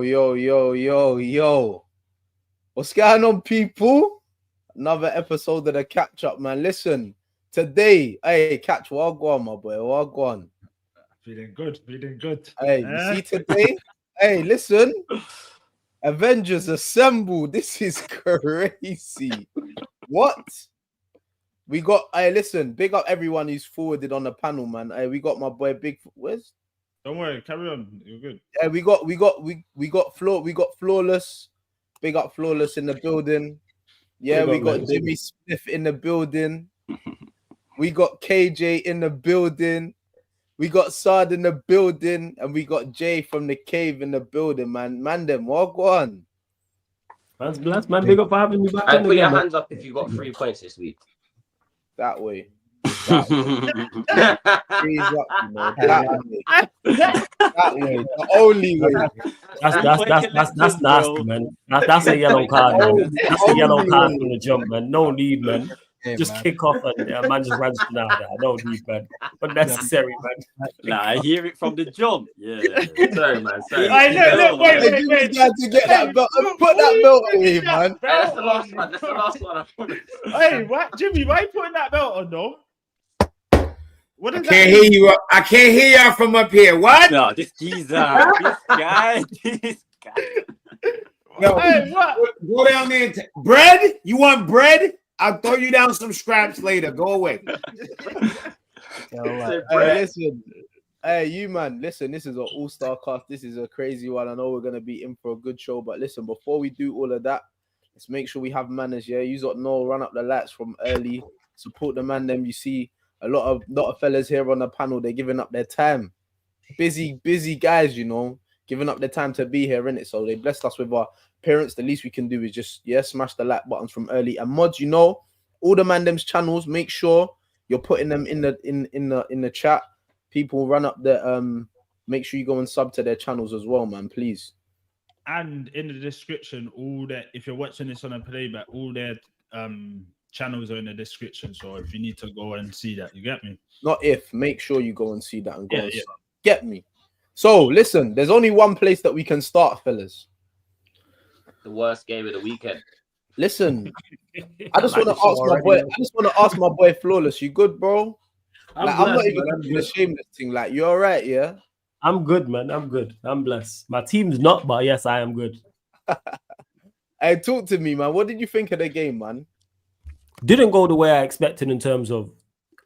yo. What's going on, people? Another episode of the Catch Up, man. Listen, today, hey, Catch, wagwan, my boy, wagwan. Feeling good. Hey, you see today? Hey, listen. Avengers Assemble. This is crazy. What? We got, hey, listen, big up everyone who's forwarded on the panel, man. Hey, we got my boy Big, where's? Don't worry, carry on. You're good. Yeah, we got Flawless. Big up Flawless in the building. Yeah, we got Jimmy Smith in the building. We got KJ in the building. We got Saad in the building, and we got Jay from the cave in the building, man. Man, them walk on. That's blessed, man. Big up for having me back. And put your hands up if you got 3 points this week. That way. That way. The only way. That's nasty, man. That's a yellow card, man. That's a yellow card from the jump, man. No need, man. Yeah, just man. Kick off and man just runs now. I don't need, man. Unnecessary, man. Nah, I hear it from the jump. Yeah. Sorry, man. Sorry. I know. Wait. To get that belt, put that belt away, man. That's the last one. Hey, what, Jimmy? Why are you putting that belt on, though? What is that? Can't hear you. I can't hear y'all from up here. What? No, this guy. Yo, Hey, what? Go down there. Bread? You want bread? I'll throw you down some scraps later. Go away. Hey, listen. Hey, you, man. Listen, this is an all-star cast. This is a crazy one. I know we're going to be in for a good show. But listen, before we do all of that, let's make sure we have manners, yeah? You got no run up the lights from early. Support the man, them. You see a lot of fellas here on the panel. They're giving up their time. Busy guys, you know, giving up their time to be here, innit? So they blessed us with our parents. The least we can do is just smash the like buttons from early. And mods, you know, all the them's channels, make sure you're putting them in the chat. People run up the make sure you go and sub to their channels as well, man, please. And in the description, all that, if you're watching this on a playback, all their channels are in the description. So if you need to go and see that, you get me? Not if, make sure you go and see that and go and sub. Get me. So listen, there's only one place that we can start, fellas. The worst game of the weekend. Listen, I just want to ask my boy. I just want to ask my boy Flawless. You good, bro? I'm not even going to do the shameless thing. Like, you all right? Yeah. I'm good, man. I'm good. I'm blessed. My team's not, but yes, I am good. Hey, talk to me, man. What did you think of the game, man? Didn't go the way I expected in terms of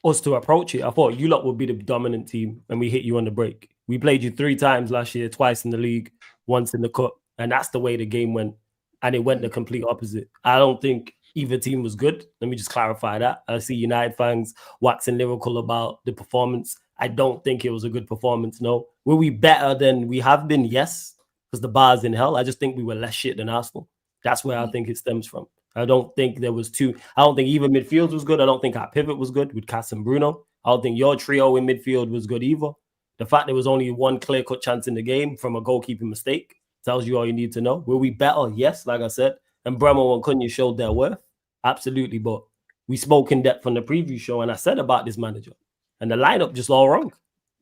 us to approach it. I thought you lot would be the dominant team, and we hit you on the break. We played you 3 times last year, twice in the league, once in the cup, and that's the way the game went. And it went the complete opposite. I don't think either team was good. Let me just clarify that. I see United fans waxing lyrical about the performance. I don't think it was a good performance, no. Were we better than we have been? Yes, because the bar's in hell. I just think we were less shit than Arsenal. That's where I think it stems from. I don't think there was I don't think even midfield was good. I don't think our pivot was good with Cass and Bruno. I don't think your trio in midfield was good either. The fact there was only one clear-cut chance in the game from a goalkeeping mistake tells you all you need to know. Were we better? Yes, like I said. And Bremo and Cunha showed their worth. Absolutely. But we spoke in depth on the preview show, and I said about this manager. And the lineup just all wrong.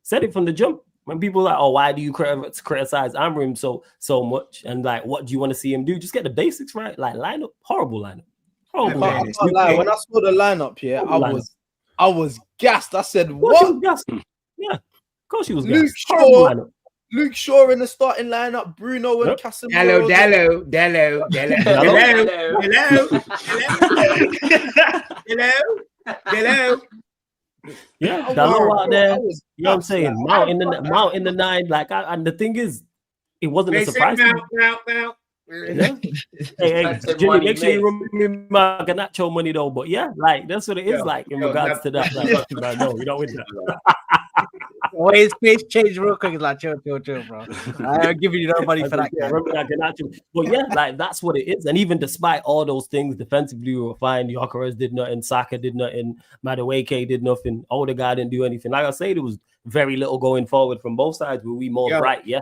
Said it from the jump. When people are like, oh, why do you criticize Amrim so much? And like, what do you want to see him do? Just get the basics right. Like, lineup, horrible lineup. Horrible lineup. I can't lie. When I saw the lineup here, I was gassed. I said, what? Yeah, of course he was Luke gassed. Luke Shaw in the starting lineup, Bruno and Casemiro. Hello. Yeah, Dalot out there. You know what I'm saying? Mount in the 9. Like, and the thing is, it wasn't a surprise. Yeah. Hey, Jimmy, make sure you remember Garnacho money though. But yeah, like that's what it is like in regards to that. Like, no, we don't win that. Oh, his face changed real quick. It's like chill, bro. I'm giving you no money for that. Remember that Garnacho. But yeah, like that's what it is. And even despite all those things, defensively we were fine. Gyökeres did nothing. Saka did nothing. Madueke did nothing. Odegaard didn't do anything. Like I said, there was very little going forward from both sides. Were we more bright? Yeah.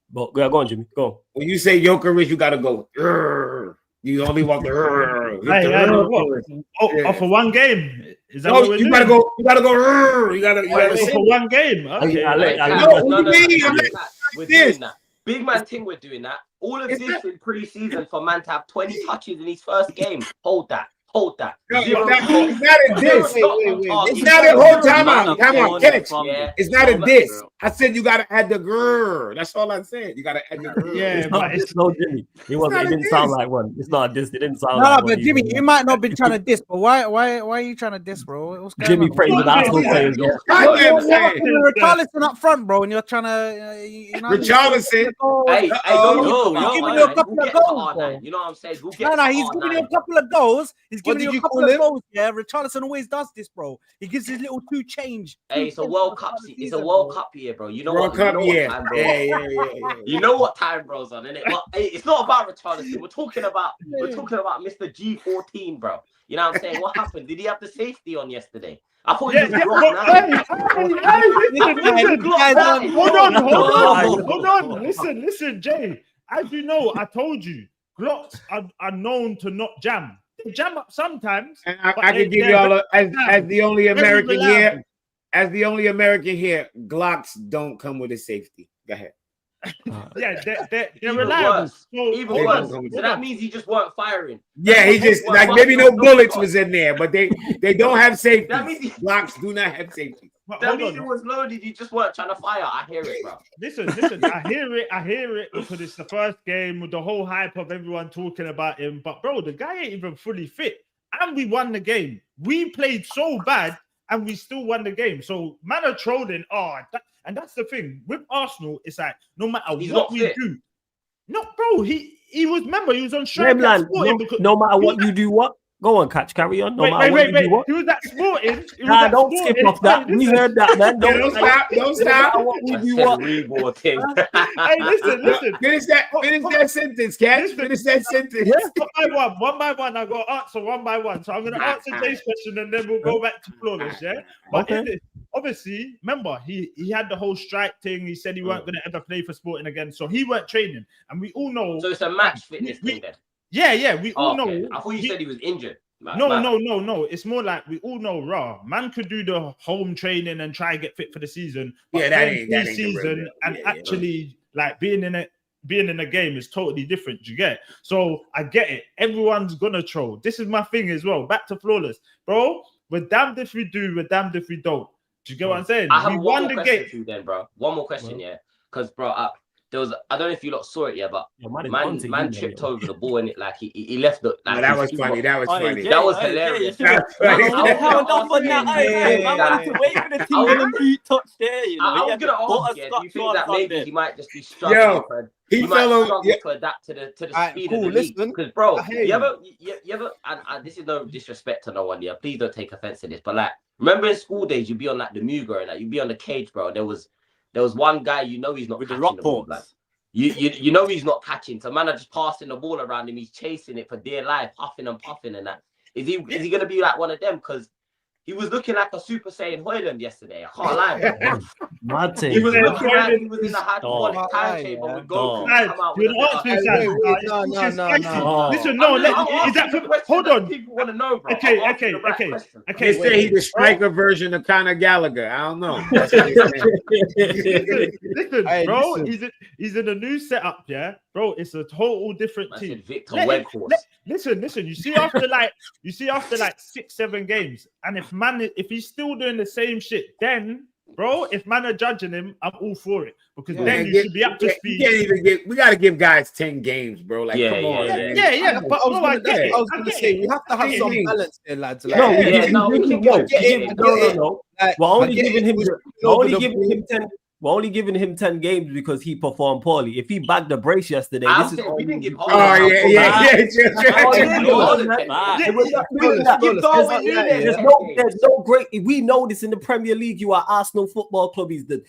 But go on, Jimmy. Go on. When you say Gyökeres, you gotta go. You only want the. For one game. Is that no, you gotta go. You gotta go. You gotta for one game. Okay. We're doing that. Big man thing we're doing that. All of It's this not- in pre-season for man to have 20 touches in his first game. Hold that. No, Zero it's shots. not a diss. Zero shots on wait. target. It's not a whole time Man, out. Time I'm out. on Catch. from Yeah. It's not a from- diss. I said you gotta add the grrr. That's all I said. You gotta add the grrr. Yeah, It's not but a diss, no, Jimmy. It wasn't. not It a didn't sound diss. like one. It's not a diss. It didn't sound No, like no, one. but Jimmy, either. you might not be trying to diss, but why are you trying to diss, bro? What's going Jimmy on? praising What? Arsenal Yeah. players. Yeah. Goddamn saying. You're Richarlison up front, bro, and you're trying to, you know, Richarlison. Hey, Uh-oh. don't Yo, giving man. you a couple We'll of get to goals, R9. bro. You know what I'm saying? We'll get No, to he's giving you a R9. couple of goals. He's What giving did you a you couple call of him? goals. Yeah, Richarlison always does this, bro. He gives his little two change. Hey, it's a World Cup. It's a World Cup year, bro. You know World what? Cup, you know yeah. what time, bro. Yeah. You know what time bro's on, innit? But hey, it's not about Richarlison. We're talking about Mr. G14, bro. You know what I'm saying? What happened? Did he have the safety on yesterday? I thought he Yeah, was yeah, blocked but, now. Hold on. Listen, Jay. As you know, I told you, Glocks are known to not jam. They jam up sometimes. And but I can give they're y'all as the only very American reliable. here. As the only American here, Glocks don't come with a safety. Go ahead. Yeah, they're Even reliable. worse. So, Even They worse. don't come So that means he just weren't firing. Yeah, he just like maybe no bullets was in there, but they don't have safety. That means he- Glocks do not have safety. but That hold means on. it was loaded. You just weren't trying to fire. I hear it, bro. Listen. I hear it because it's the first game with the whole hype of everyone talking about him. But bro, the guy ain't even fully fit, and we won the game. We played so bad, and we still won the game. So man are trolling. And that's the thing with Arsenal. It's like no matter He's what not we fit. do, no, bro. He was. Remember, he was on strike at Dreamland, Sporting because no matter what you do, what? Go on, catch, carry on. No matter what you do, what? He was at Sporting. Nah, don't skip off that. We heard that, man. Yeah, don't stop. Don't No stop. matter what we I do, said what? reward thing. Hey, listen. Finish that sentence, Cat. Listen. Finish that sentence. One by one. I got to answer one by one. So I'm going to answer Jay's question and then we'll go back to Flawless, yeah? But Okay. obviously, remember, he had the whole strike thing. He said he weren't going to ever play for Sporting again. So he weren't training. And we all know. So it's a match fitness thing then. Yeah. We all Okay. know. I thought you said he was injured. No. It's more like we all know, man could do the home training and try and get fit for the season. But Yeah, that playing ain't the season real- and yeah. actually like being in a game is totally different. You get it? So I get it. Everyone's gonna troll. This is my thing as well. Back to Flawless, bro. We're damned if we do. We're damned if we don't. Do you get what I'm saying? I have We one won more the question game. for you then, bro. One more question, yeah. Because, bro, there was, I don't know if you lot saw it yet, but Yo, man is man on to you, tripped yo. over the ball and it like he left the. Like, No, that his was feet funny. were- That was funny. That was hilarious. That's funny. I Held up on that. Hey, Yeah. man, wanted to wait for the team in the boot touch there. You know, I he was had gonna the ask you, do you think that maybe he might just be struggling? Yo, he He might fell on. struggle Yeah, to adapt to the Alright, speed cool, of the league. listen, Because, bro, I hear you you. ever, and this is no disrespect to no one, yeah. Please don't take offense to this, but like, remember in school days, you'd be on like the Muga and like you'd be on the cage, bro. There was one guy, you know, he's not with the catching rock the ball, ports. like. You know he's not catching. So man are just passing the ball around him. He's chasing it for dear life, huffing and puffing and that. Is he gonna be like one of them? Because he was looking like a Super Saiyan Hoyland yesterday. I can't lie, bro. Martin. He was Yeah, looking like Hoyland he was in the high Dog. quality time chamber with Goku. Guys, Come out you're with not a answering, Hey, Sam. wait, It's no. spicy. Oh. Listen, no, I'm is that asking the question hold that on? people want to know, bro. Okay, I'm asking okay, the right okay, question. okay. they say he's the striker version of Conor Gallagher. I don't know. That's what they say. Listen, Hey, bro. listen. He's in a new setup, yeah, bro. It's a total different I team. said Victor Let him- Weghorst. Listen. You see after like 6-7 games, and if he's still doing the same shit, then bro, if man are judging him, I'm all for it because Yeah. then you should be up to You speed. can't even get. We got to give guys 10 games, bro. Like, Yeah, come on. yeah, man. Yeah, but I was I gonna, get it. I was I gonna get say it. we have to have some Yeah. balance there, lads. Like, No, Yeah, we no, we can no, get it. no. like, We're I only get giving it, him. was We're over only the giving ball. him 10. We're only giving him 10 games because he performed poorly. If he bagged the brace yesterday, I'm this is saying we didn't give Oh, yeah. It was not doing that. There's no great. We know this in the Premier League. You are Arsenal Football Club. He's the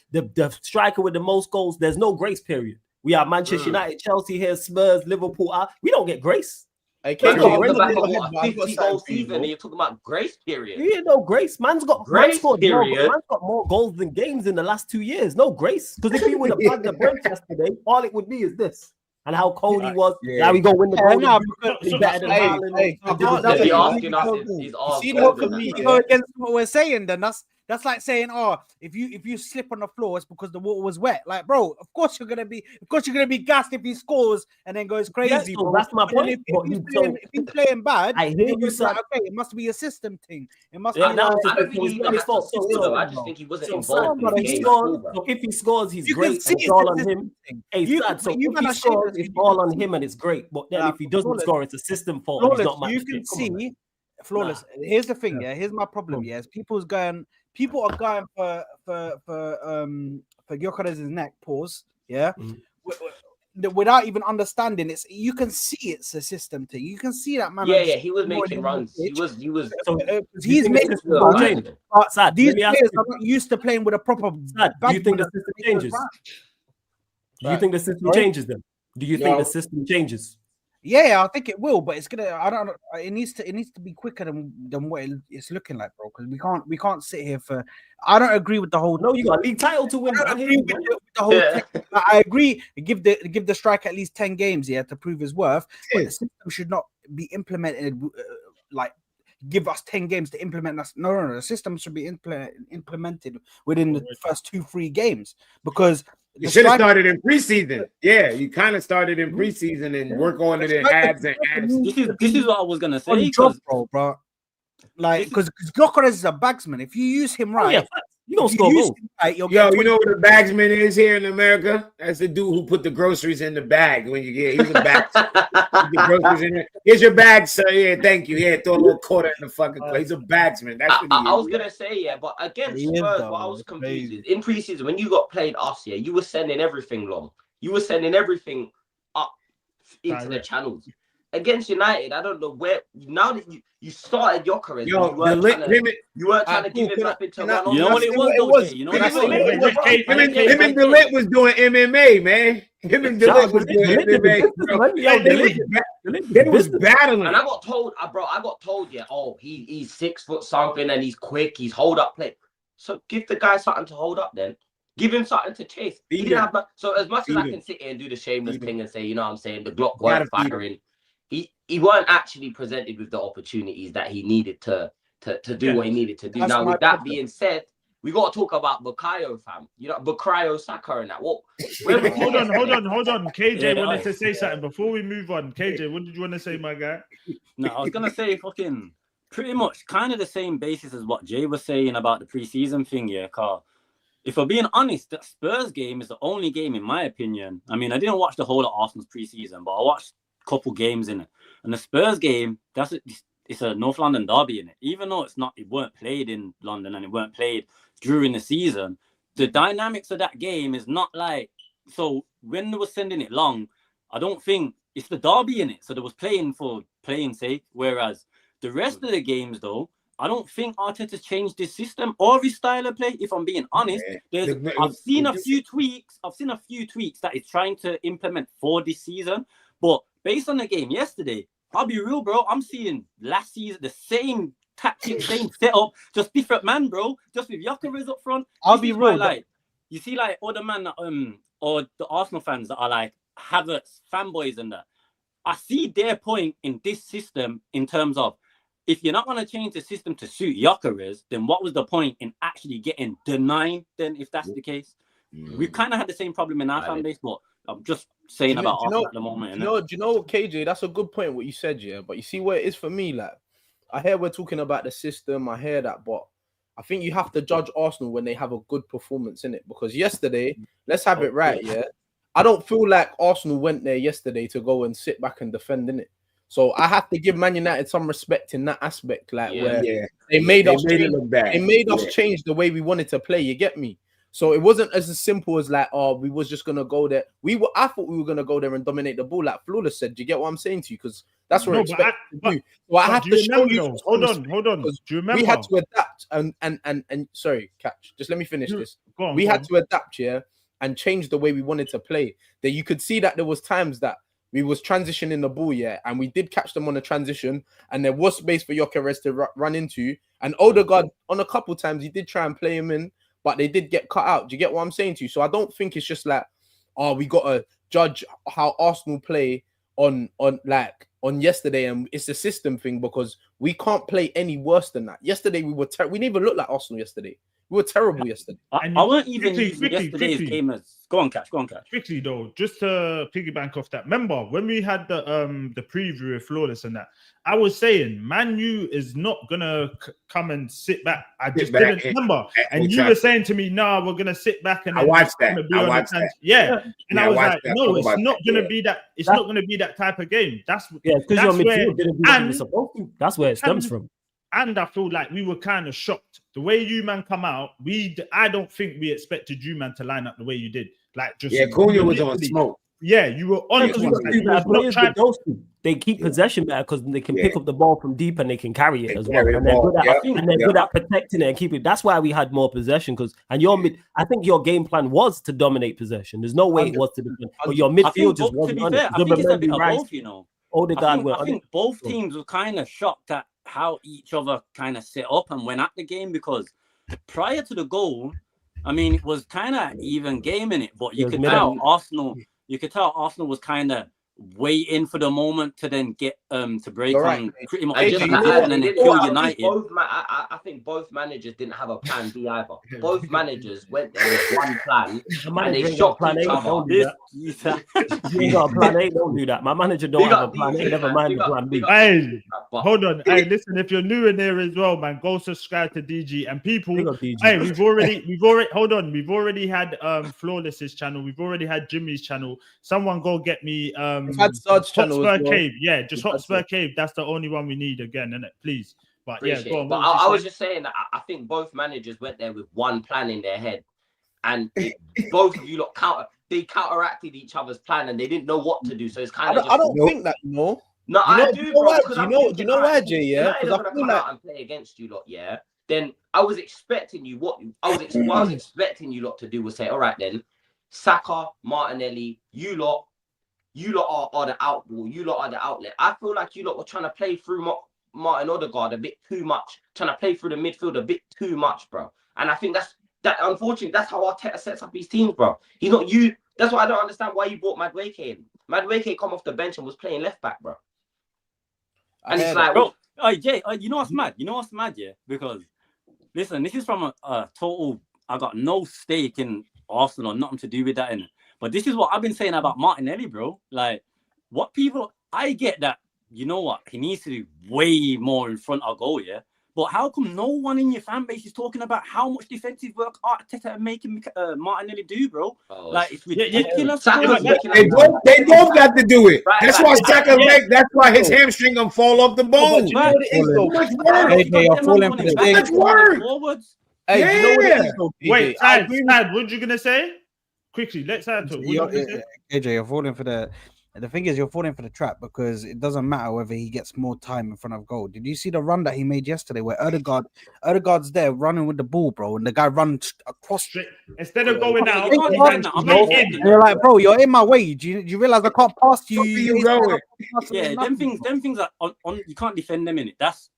striker with the most goals. There's no grace period. We are Manchester United, Chelsea here, Spurs, Liverpool. We don't get grace. Hey, Man, KJ, no, on bring the back it of in. what, a 50 goal season, and you're talking about grace period. Yeah, no grace. Man's Grace scored period. man's got more goals than games in the last 2 years. No grace. Because if he would have bagged the brace yesterday, all it would be is this. And how cold he was. Yeah. Now we go win the Yeah, Golden no, Boot. because- He's better than Hey, Haaland. hey, That's Is he what asking us? Is You our see goal the for than me, that? You go against what we're saying, then that's That's like saying, oh, if you slip on the floor, it's because the water was wet. Like, bro, of course you're gonna be gassed if he scores and then goes crazy. so bro. that's my But then point. if he's playing bad, I then hear you're you, just like, Saad. okay, it must be a system thing. It must Yeah, be now like, it's just I don't think it's he not even his has to fault. system though. I just think he wasn't involved Saad, in the If he game. scores, Bro. so if he scores, he's you can great. see And it's it's all a on system him. thing. Hey, You Sad, so man if he are scores, shameless. it's all on him and it's great. But then Nah, if he doesn't flawless. score, it's a system fault and he's Flawless, not match you fit. can Come on, man. see flawless. Here's the thing, yeah. Here's my problem, yeah. Is people are going for Gyökeres's neck. Pause, yeah. Mhm. Without even understanding it, you can see it's a system thing. You can see that man. Yeah, he was making runs. He was. So He's think the making system will runs, change? but Sad, these let me ask players you. are not used to playing with a proper. Sad, do you think the backman system that makes us changes? run. Do you think the system Sorry? changes then? Do you think No. the system changes? Yeah, I think it will, but it's gonna. I don't. It needs to be quicker than what it's looking like, bro. Because we can't sit here for. I don't agree with the whole. No, you got a league title to win. I don't I hear agree you, with man. the whole. Yeah. I agree. Give the striker at least 10 games, yeah, to prove his worth. But Yeah. the system should not be implemented like give us 10 games to implement us. No. The system should be implemented within the first 2-3 games because. You should have started in preseason. Yeah, you kind of started in preseason and work on it in abs and abs. This is what I was gonna say. On job, 'Cause bro. Like, because Gyökeres is a bagsman. If you use him Oh, right, yeah, you don't score goals. you'll Yo, get you know what a bagsman is here in America? That's the dude who put the groceries in the bag when you get. He's a bag. Put the groceries in there. Here's your bag, sir. Yeah, thank you. Yeah, throw a little quarter in the fucking place. He's a bagsman. That's what he I is. was gonna say, yeah, but against He is, Spurs, though, what I was it's confused crazy. is in preseason when you got played us, yeah, you were sending everything long. You were sending everything up into the Direct. channels. Against United, I don't know where. Now that you started Gyökeres, Yo, you weren't trying to give him nothing to run on. You know what it was, though, Jay? You know what it was? Him and DeLitt was doing MMA, man. Him and DeLitt was doing MMA. They was battling. And I got told, yeah, oh, he's 6 foot something and he's quick, he's hold up play. So give the guy something to hold up then. Give him something to chase. He didn't have so as much as I can sit here and do the shameless thing and say, you know what I'm saying, the Glock weren't firing. He weren't actually presented with the opportunities that he needed to do what he needed to do. That's now, my with that problem. being said, we got to talk about Bukayo, fam. You know, Bukayo Saka and that. What? Hold on. KJ Yeah, wanted to say something before we move on. KJ, what did you want to say, my guy? No, I was gonna say fucking pretty much kind of the same basis as what Jay was saying about the preseason thing, yeah, Carl. If we're being honest, the Spurs game is the only game, in my opinion. I mean, I didn't watch the whole of Arsenal's preseason, but I watched a couple games in it. And the Spurs game, it's a North London derby in it. Even though it weren't played in London and it weren't played during the season, the dynamics of that game is not like. So when they were sending it long, I don't think it's the derby in it. So they was playing for playing sake. Whereas the rest of the games, though, I don't think Arteta changed his system or his style of play. If I'm being honest, I've seen a few tweaks. I've seen a few tweaks that he's trying to implement for this season. But based on the game yesterday, I'll be real, bro. I'm seeing last season the same tactic, same setup, just different man, bro. Just with Gyökeres up front. I'll be real. Like you see, like other man that or the Arsenal fans that are like Havertz fanboys and that. I see their point in this system in terms of. If you're not going to change the system to suit Gyökeres, then what was the point in actually getting the 9? Then, if that's the case, we've kind of had the same problem in our fan base. But I'm just saying about Arsenal at the moment. Do you know what, KJ? That's a good point what you said, yeah. But you see where it is for me, like I hear we're talking about the system. I hear that, but I think you have to judge Arsenal when they have a good performance in it. Because yesterday, let's have it right, yeah. I don't feel like Arsenal went there yesterday to go and sit back and defend in it. So I have to give Man United some respect in that aspect, like where they made us change the way we wanted to play. You get me? So it wasn't as simple as like, oh, we was just gonna go there. I thought we were gonna go there and dominate the ball, like Flawless said. Do you get what I'm saying to you? Because that's what I expect to do. So I have to show you. Hold on. Do you remember? We had to adapt and sorry, Catch. Just let me finish this. We had to adapt, and change the way we wanted to play. That you could see that there was times that we was transitioning the ball, and we did catch them on a transition, and there was space for Gyökeres to run into. And Odegaard, on a couple times, he did try and play him in, but they did get cut out. Do you get what I'm saying to you? So I don't think it's just like, oh, we got to judge how Arsenal play on yesterday, and it's a system thing because we can't play any worse than that. Yesterday we didn't even look like Arsenal yesterday. We were terrible yesterday. And I weren't even quickly, using yesterday's quickly. game as go on, catch. Quickly though, just to piggyback off that. Remember when we had the preview of Flawless and that, I was saying Man U is not gonna come and sit back. I just didn't remember. And you were saying to me, "Nah, we're gonna sit back and." I watched that. Yeah, and I was like, that. "No, it's not gonna be that. It's not gonna be that type of game." That's because your midfield didn't do what you were supposed to. That's where it stems from. And I feel like we were kind of shocked the way you man come out. I don't think we expected you man to line up the way you did. Like just Cunha was on smoke. Yeah, you were on. They keep possession better because they can pick up the ball from deep and they can carry it as well. And they're good at protecting it and keep it. That's why we had more possession. I think your game plan was to dominate possession. There's no way it was to defend. But your midfield just wasn't on it. I think it's a bit of both, you know. I think both teams were kind of shocked at how each other kind of set up and went at the game, because prior to the goal, I mean, it was kind of even game in it, but you could tell Arsenal was kind of waiting for the moment to then get to break on pretty much and then kill United. I think both managers didn't have a plan B either. Both managers went there with one plan and they shocked each other. You ain't got a plan A, don't do that. My manager don't have a plan A, never mind the plan B. Hey, hold on. Hey, listen, if you're new in there as well, man, go subscribe to DG and people. Hey, we've already had Flawless's channel, we've already had Jimmy's channel. Someone go get me Saad's channel Hotspur Cave. Yeah, just Hotspur Cave. That's the only one we need again, isn't it? Please. But Appreciate yeah, go on. But I was just saying that I think both managers went there with one plan in their head, and both of you lot counteracted each other's plan, and they didn't know what to do. So it's kind of. I don't think that, you know. No, I do. Do you know why, Jay? Yeah, because I feel like and play against you lot. Yeah, then I was expecting you. What I was expecting you lot to do was say, all right, then, Saka, Martinelli, you lot are the outball. You lot are the outlet. I feel like you lot were trying to play through Martin Odegaard a bit too much, trying to play through the midfield a bit too much, bro. And I think unfortunately, that's how Arteta sets up his teams, bro. He's not you. That's why I don't understand why you brought Madueke in. Madueke come off the bench and was playing left back, bro. And it's like, bro, Jay, you know what's mad? Yeah? Because, listen, this is from a total, I got no stake in Arsenal, nothing to do with that, innit? But this is what I've been saying about Martinelli, bro. Like, I get that, you know what, he needs to do way more in front of goal, yeah? But how come no one in your fan base is talking about how much defensive work Arteta are making Martinelli do, bro? It's ridiculous. They both got to do it. That's why Saka that's why his hamstring gonna fall off the bone. You're falling for the thing. Wait, Saad, what you gonna say? Quickly, let's add to it. AJ, you're falling for the thing is, you're falling for the trap because it doesn't matter whether he gets more time in front of goal. Did you see the run that he made yesterday where Odegaard's there running with the ball, bro, and the guy runs across instead of going out? You're like, bro, you're in my way. Do you realize I can't pass you? Yeah, them things are on. You can't defend them in it. That's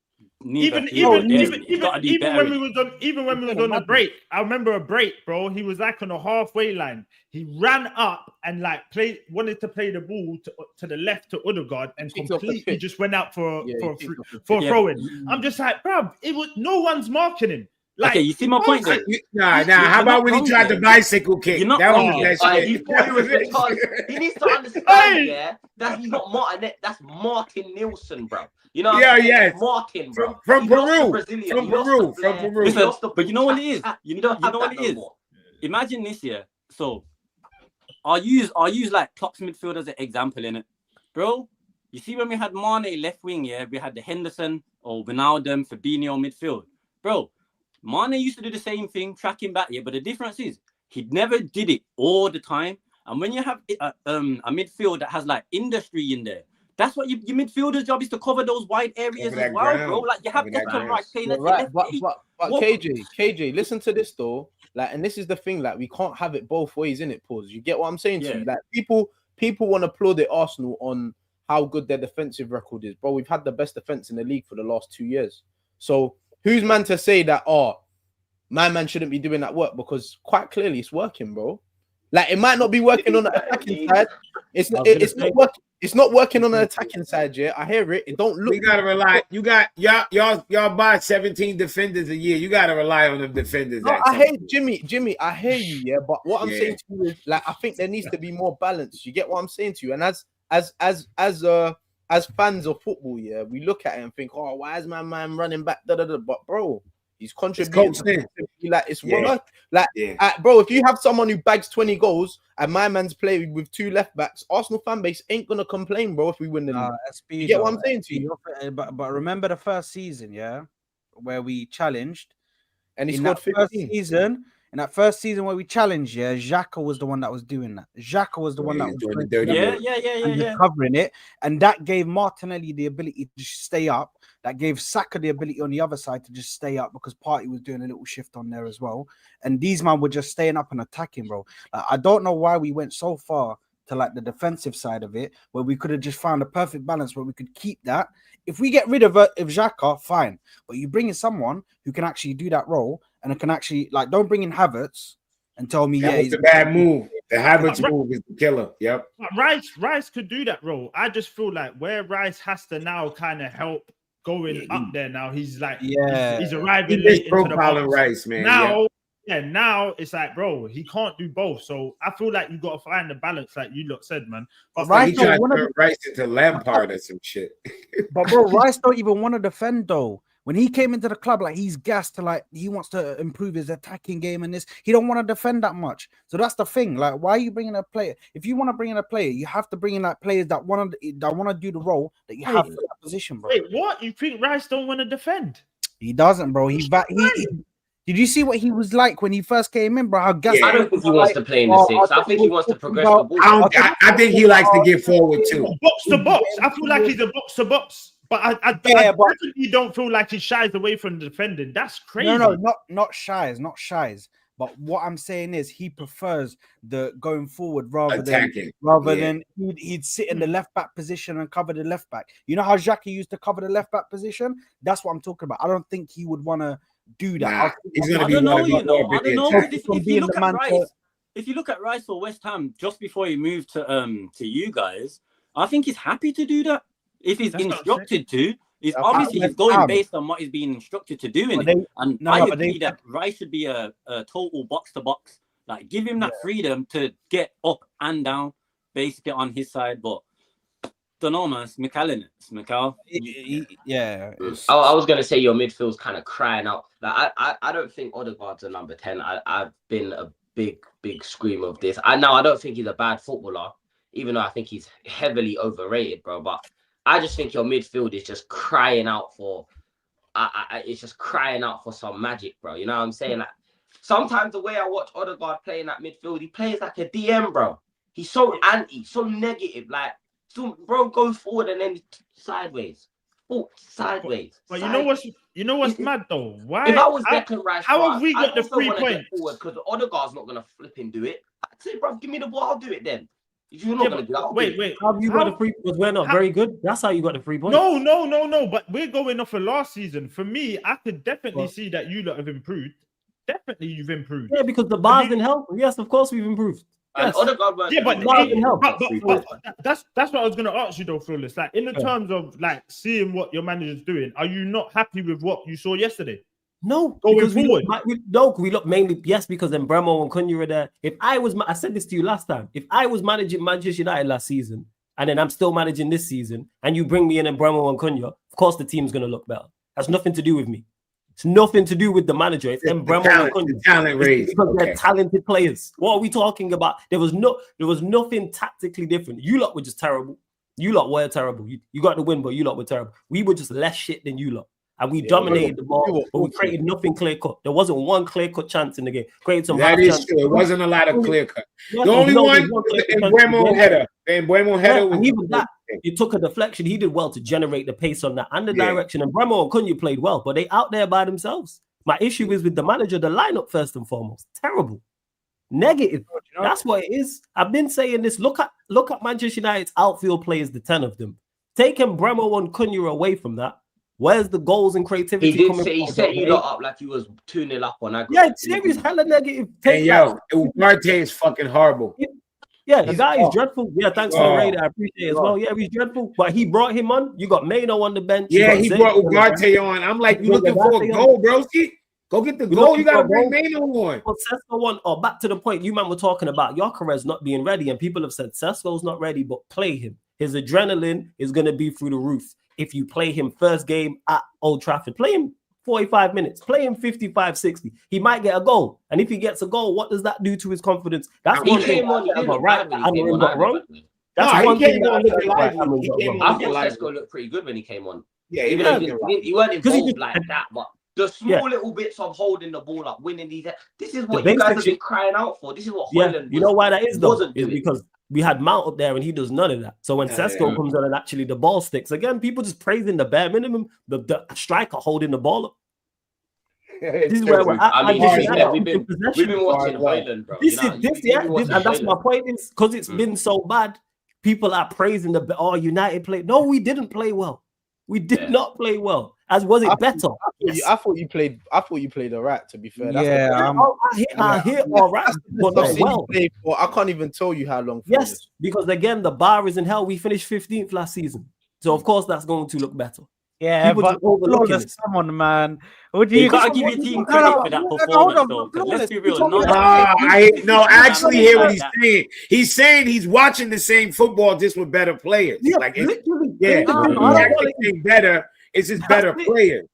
even when we was on the break, I remember a break, bro. He was like on the halfway line. He ran up and wanted to play the ball to the left to Odegaard and completely just went out for a throw-in. I'm just like, bro, no one's marking him. Like, okay, you see my point there? Nah. How about when he tried the bicycle kick? That was he needs to understand, that he's not Martin. That's Martin Nielsen, bro. You know, Martin, bro. From Peru. Listen, but you know what it is? You know what it is? Imagine this year. So, I'll use like Klopp's midfield as an example in it, bro. You see when we had Mane left wing, we had the Henderson or Wijnaldum, Fabinho midfield, bro. Mane used to do the same thing, tracking back, but the difference is he never did it all the time. And when you have a midfield that has like industry in there, that's what your midfielder's job is, to cover those wide areas as well, bro. Like you have Declan Rice playing left. But KJ, listen to this though. Like, and this is the thing, like, we can't have it both ways, in it. Pause. You get what I'm saying to you? Like, people want to applaud Arsenal on how good their defensive record is, bro. We've had the best defense in the league for the last 2 years. So who's man to say that? My man shouldn't be doing that work, because quite clearly it's working, bro. Like, it might not be working on the attacking side. It's not working. It's not working on the attacking side, yeah. I hear it. It don't look. We gotta rely. You got y'all buy 17 defenders a year. You gotta rely on them defenders. No, I hear Jimmy. I hear you, yeah. But what I'm Yeah. saying to you is, like, I think there needs to be more balance. You get what I'm saying to you? And as fans of football, yeah, we look at it and think, oh, why is my man running back? Da, da, da. But bro, he's contributing. Like it's work. Like, bro, if you have someone who bags 20 goals and my man's playing with 2 left backs, Arsenal fan base ain't gonna complain, bro, if we win the league. You get what I'm saying to you? But remember the first season, yeah, where we challenged, And he in scored that 15. In that first season where we challenged, yeah, Xhaka was the one that was doing that. Xhaka was the one that was doing the doing dirty that. work. Covering it, and that gave Martinelli the ability to just stay up. That gave Saka the ability on the other side to just stay up because Partey was doing a little shift on there as well. And these men were just staying up and attacking, bro. Like, I don't know why we went so far to like the defensive side of it, where we could have just found a perfect balance where we could keep that. If we get rid of Xhaka, fine. But you bring in someone who can actually do that role and it can actually, like, don't bring in Havertz and tell me, That was a bad move. The Havertz move is the killer. Yep. Rice could do that role. I just feel like where Rice has to now kind of help going up there now. He's like, he's arriving late into the box. Rice, man. Now it's like, bro, he can't do both. So I feel like you got to find the balance, like you lot said, man. But Rice, he tried to turn Rice into Lampard or some shit. But bro, Rice don't even want to defend though. When he came into the club, like he's gassed to like he wants to improve his attacking game and this. He don't want to defend that much. So that's the thing. Like, why are you bringing a player? If you want to bring in a player, you have to bring in like players that want to do the role that you have for that position, bro. Wait, what? You think Rice don't want to defend? He doesn't, bro. He's back. Did you see what he was like when he first came in, bro? How gassed? I don't think he wants to play in the 6. I think he wants to progress the ball. I think he likes to get forward too. Box to box. I feel like he's a box to box. But I definitely don't feel like he shies away from defending. That's crazy. No, not shies. But what I'm saying is he prefers the going forward rather than he'd sit in the left back position and cover the left back. You know how Xhaka used to cover the left back position? That's what I'm talking about. I don't think he would want to do that. I don't know. If you look at Rice or West Ham just before he moved to you guys, I think he's happy to do that. If he's instructed to, he's obviously he's going based on what he's being instructed to do. I agree that Rice should be a total box to box. Like, give him that freedom to get up and down, basically on his side. But don't know, man. It's Mikal. I was gonna say your midfield's kind of crying out. Like, I don't think Odegaard's a number 10. I've been a big scream of this. I don't think he's a bad footballer, even though I think he's heavily overrated, bro. But I just think your midfield is just crying out for. It's just crying out for some magic, bro. You know what I'm saying? Like, sometimes the way I watch Odegaard playing that midfield, he plays like a DM, bro. He's so so negative. Like, so, bro, go forward and then sideways. Sideways. But you know what's mad though? Why? If I was Declan Rice, how have we got the 3 points? Because Odegaard's not gonna flip and do it. I'd say, bro, give me the ball. I'll do it then. If you're not gonna do that, wait. How have you got the 3 points? We're not very good. That's how you got the 3 points. No. But we're going off of last season. For me, I could definitely see that you lot have improved. Definitely, you've improved. Yeah, because the bars didn't help. Yes, of course we've improved. Yes. But that's what I was going to ask you though, Flawless. Like, in the terms of like seeing what your manager's doing, are you not happy with what you saw yesterday? No, going forward. We look mainly because then Bremo and Cunha were there. I said this to you last time. If I was managing Manchester United last season and then I'm still managing this season, and you bring me in and Bremo and Cunha, of course the team's going to look better. That's nothing to do with me. It's nothing to do with the manager. It's them Bremo and Cunha. Talent raised because they're talented players. What are we talking about? There was nothing tactically different. You lot were just terrible. You lot were terrible. You got the win, but you lot were terrible. We were just less shit than you lot. And we dominated the ball, but we created nothing clear cut. There wasn't one clear cut chance in the game. Created some. That is true. It wasn't a lot of clear cut. The only one was the Mbeumo header. The Mbeumo header was even that. It took a deflection. He did well to generate the pace on that and the direction. And Bremo and Cunha played well, but they out there by themselves. My issue is with the manager, the lineup first and foremost. Terrible, negative. That's what it is. I've been saying this. Look at Manchester United's outfield players, the 10 of them. Taking Bremo and Cunha away from that. Where's the goals and creativity? He set you lot up like he was 2-0 up on that. Yeah, serious, hella negative. Hey, yo, Ugarte is fucking horrible. Yeah, the He's guy is off. dreadful. Yeah, thanks for the raid. I appreciate it as well. Yeah, he's dreadful. But he brought him on. You got Mano on the bench. Yeah, you he got brought Zayn on the bench. Ugarte on. I'm like, you Bring looking for a Ugarte on. goal, broski? Go get the We goal. looking You got to for a bring goal. Mano on. Well, Sesko on, or back to the point, you man were talking about Gyökeres not being ready, and people have said Sesko's not ready, but play him. His adrenaline is going to be through the roof. If you play him first game at Old Trafford, play him 45 minutes, play him 55, 60. He might get a goal. And if he gets a goal, what does that do to his confidence? That's He one thing came on. He I didn't got look right. bad when he came on. got wrong. That's Nah, one he thing came that on I looking felt right lively. He got came wrong. on I looking thought lively. Sesko looked pretty good when he came on. Yeah, Even though looking right. he weren't 'Cause he involved just- like that, but the small little bits of holding the ball up, winning these. This is what The you guys basic have been shit. crying out for. This is what Yeah, Højlund you know why that is though? wasn't Is doing. because we had Mount up there and he does none of that. So when Yeah, Sesko yeah. comes on and actually the ball sticks, again, people just praising the bare minimum, the striker holding the ball up. This is where we're at. I mean, And Hard this is luck. how we've people been possession. watching Hard luck. Højlund, bro. This You know, is this, you've yeah, been this, watching and that's my Højlund. point is because it's been so bad, people are praising the United played. No, we didn't play well. We did not play well. As was it better? I thought you played all right, to be fair. That's Yeah, I hear all right, but not well. I can't even tell you how long. Yes, because again, the bar is in hell. We finished 15th last season. So of course that's going to look better. yeah, People but just overlooking flawless, it. come on, man. What do You you gotta give your team credit for that performance, though. 'Cause let's be real, no, I actually hear what he's saying. He's saying he's watching the same football just with better players. Yeah, Like, literally. yeah, I he's don't actually saying better. It's just better That's it. players.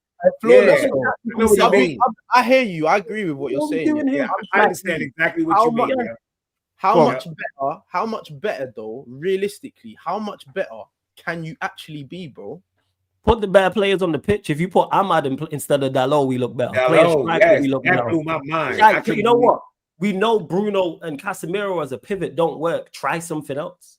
Flawless. Yeah. though. I know what you mean. I hear you. I agree with what you're What we saying. doing here? Yeah, I understand exactly what you mean. Yeah. How much better though, realistically, how much better can you actually be, bro? Put the bad players on the pitch. If you put Ahmad instead of Dalot, we look better. Play a Hello, striker, yes, we look that better. blew my mind. Like, you know what? We know Bruno and Casemiro as a pivot don't work. Try something else.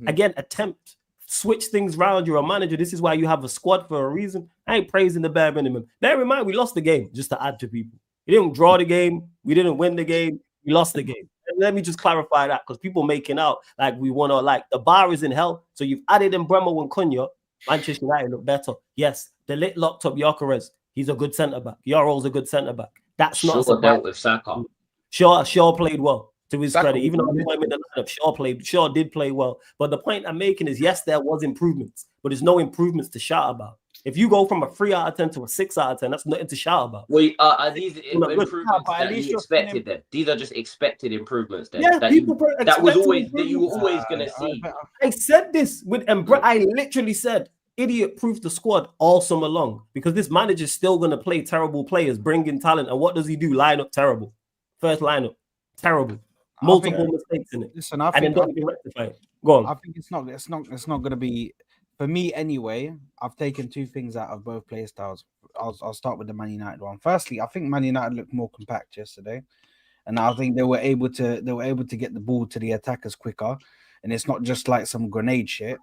Again, attempt. Switch things around. You're a manager. This is why you have a squad for a reason. I ain't praising the bare minimum. Bear in mind, we lost the game, just to add to people. We didn't draw the game. We didn't win the game. We lost the game. And let me just clarify that because people making out like we won or like the bar is in hell. So you've added in Bremer and Cunha. Manchester United look better. Yes, the lit locked up Gyökeres. He's a good centre back. Yarro's a good centre back. That's not Shaw dealt with Saka. Shaw played well to his Saka credit. Even though was I'm in the lineup, Shaw did play well. But the point I'm making is yes, there was improvements, but there's no improvements to shout about. If you go from a 3 out of 10 to a 6 out of 10, that's nothing to shout about. Well, are these Well, good. improvements but at that least you you're expected then? These are just expected improvements then. Yeah, that people that was expected always that you were improvements. always gonna see. I said this with I literally said idiot proof the squad all summer long because this manager's still going to play terrible players, bring in talent. And what does he do? Line up terrible. First lineup, terrible. Multiple mistakes in it. Listen, I And then think don't even rectify it. Go on. I think it's not going to be for me anyway. I've taken two things out of both play styles. I'll start with the Man United one. Firstly, I think Man United looked more compact yesterday, and I think they were able to get the ball to the attackers quicker. And it's not just like some grenade shit.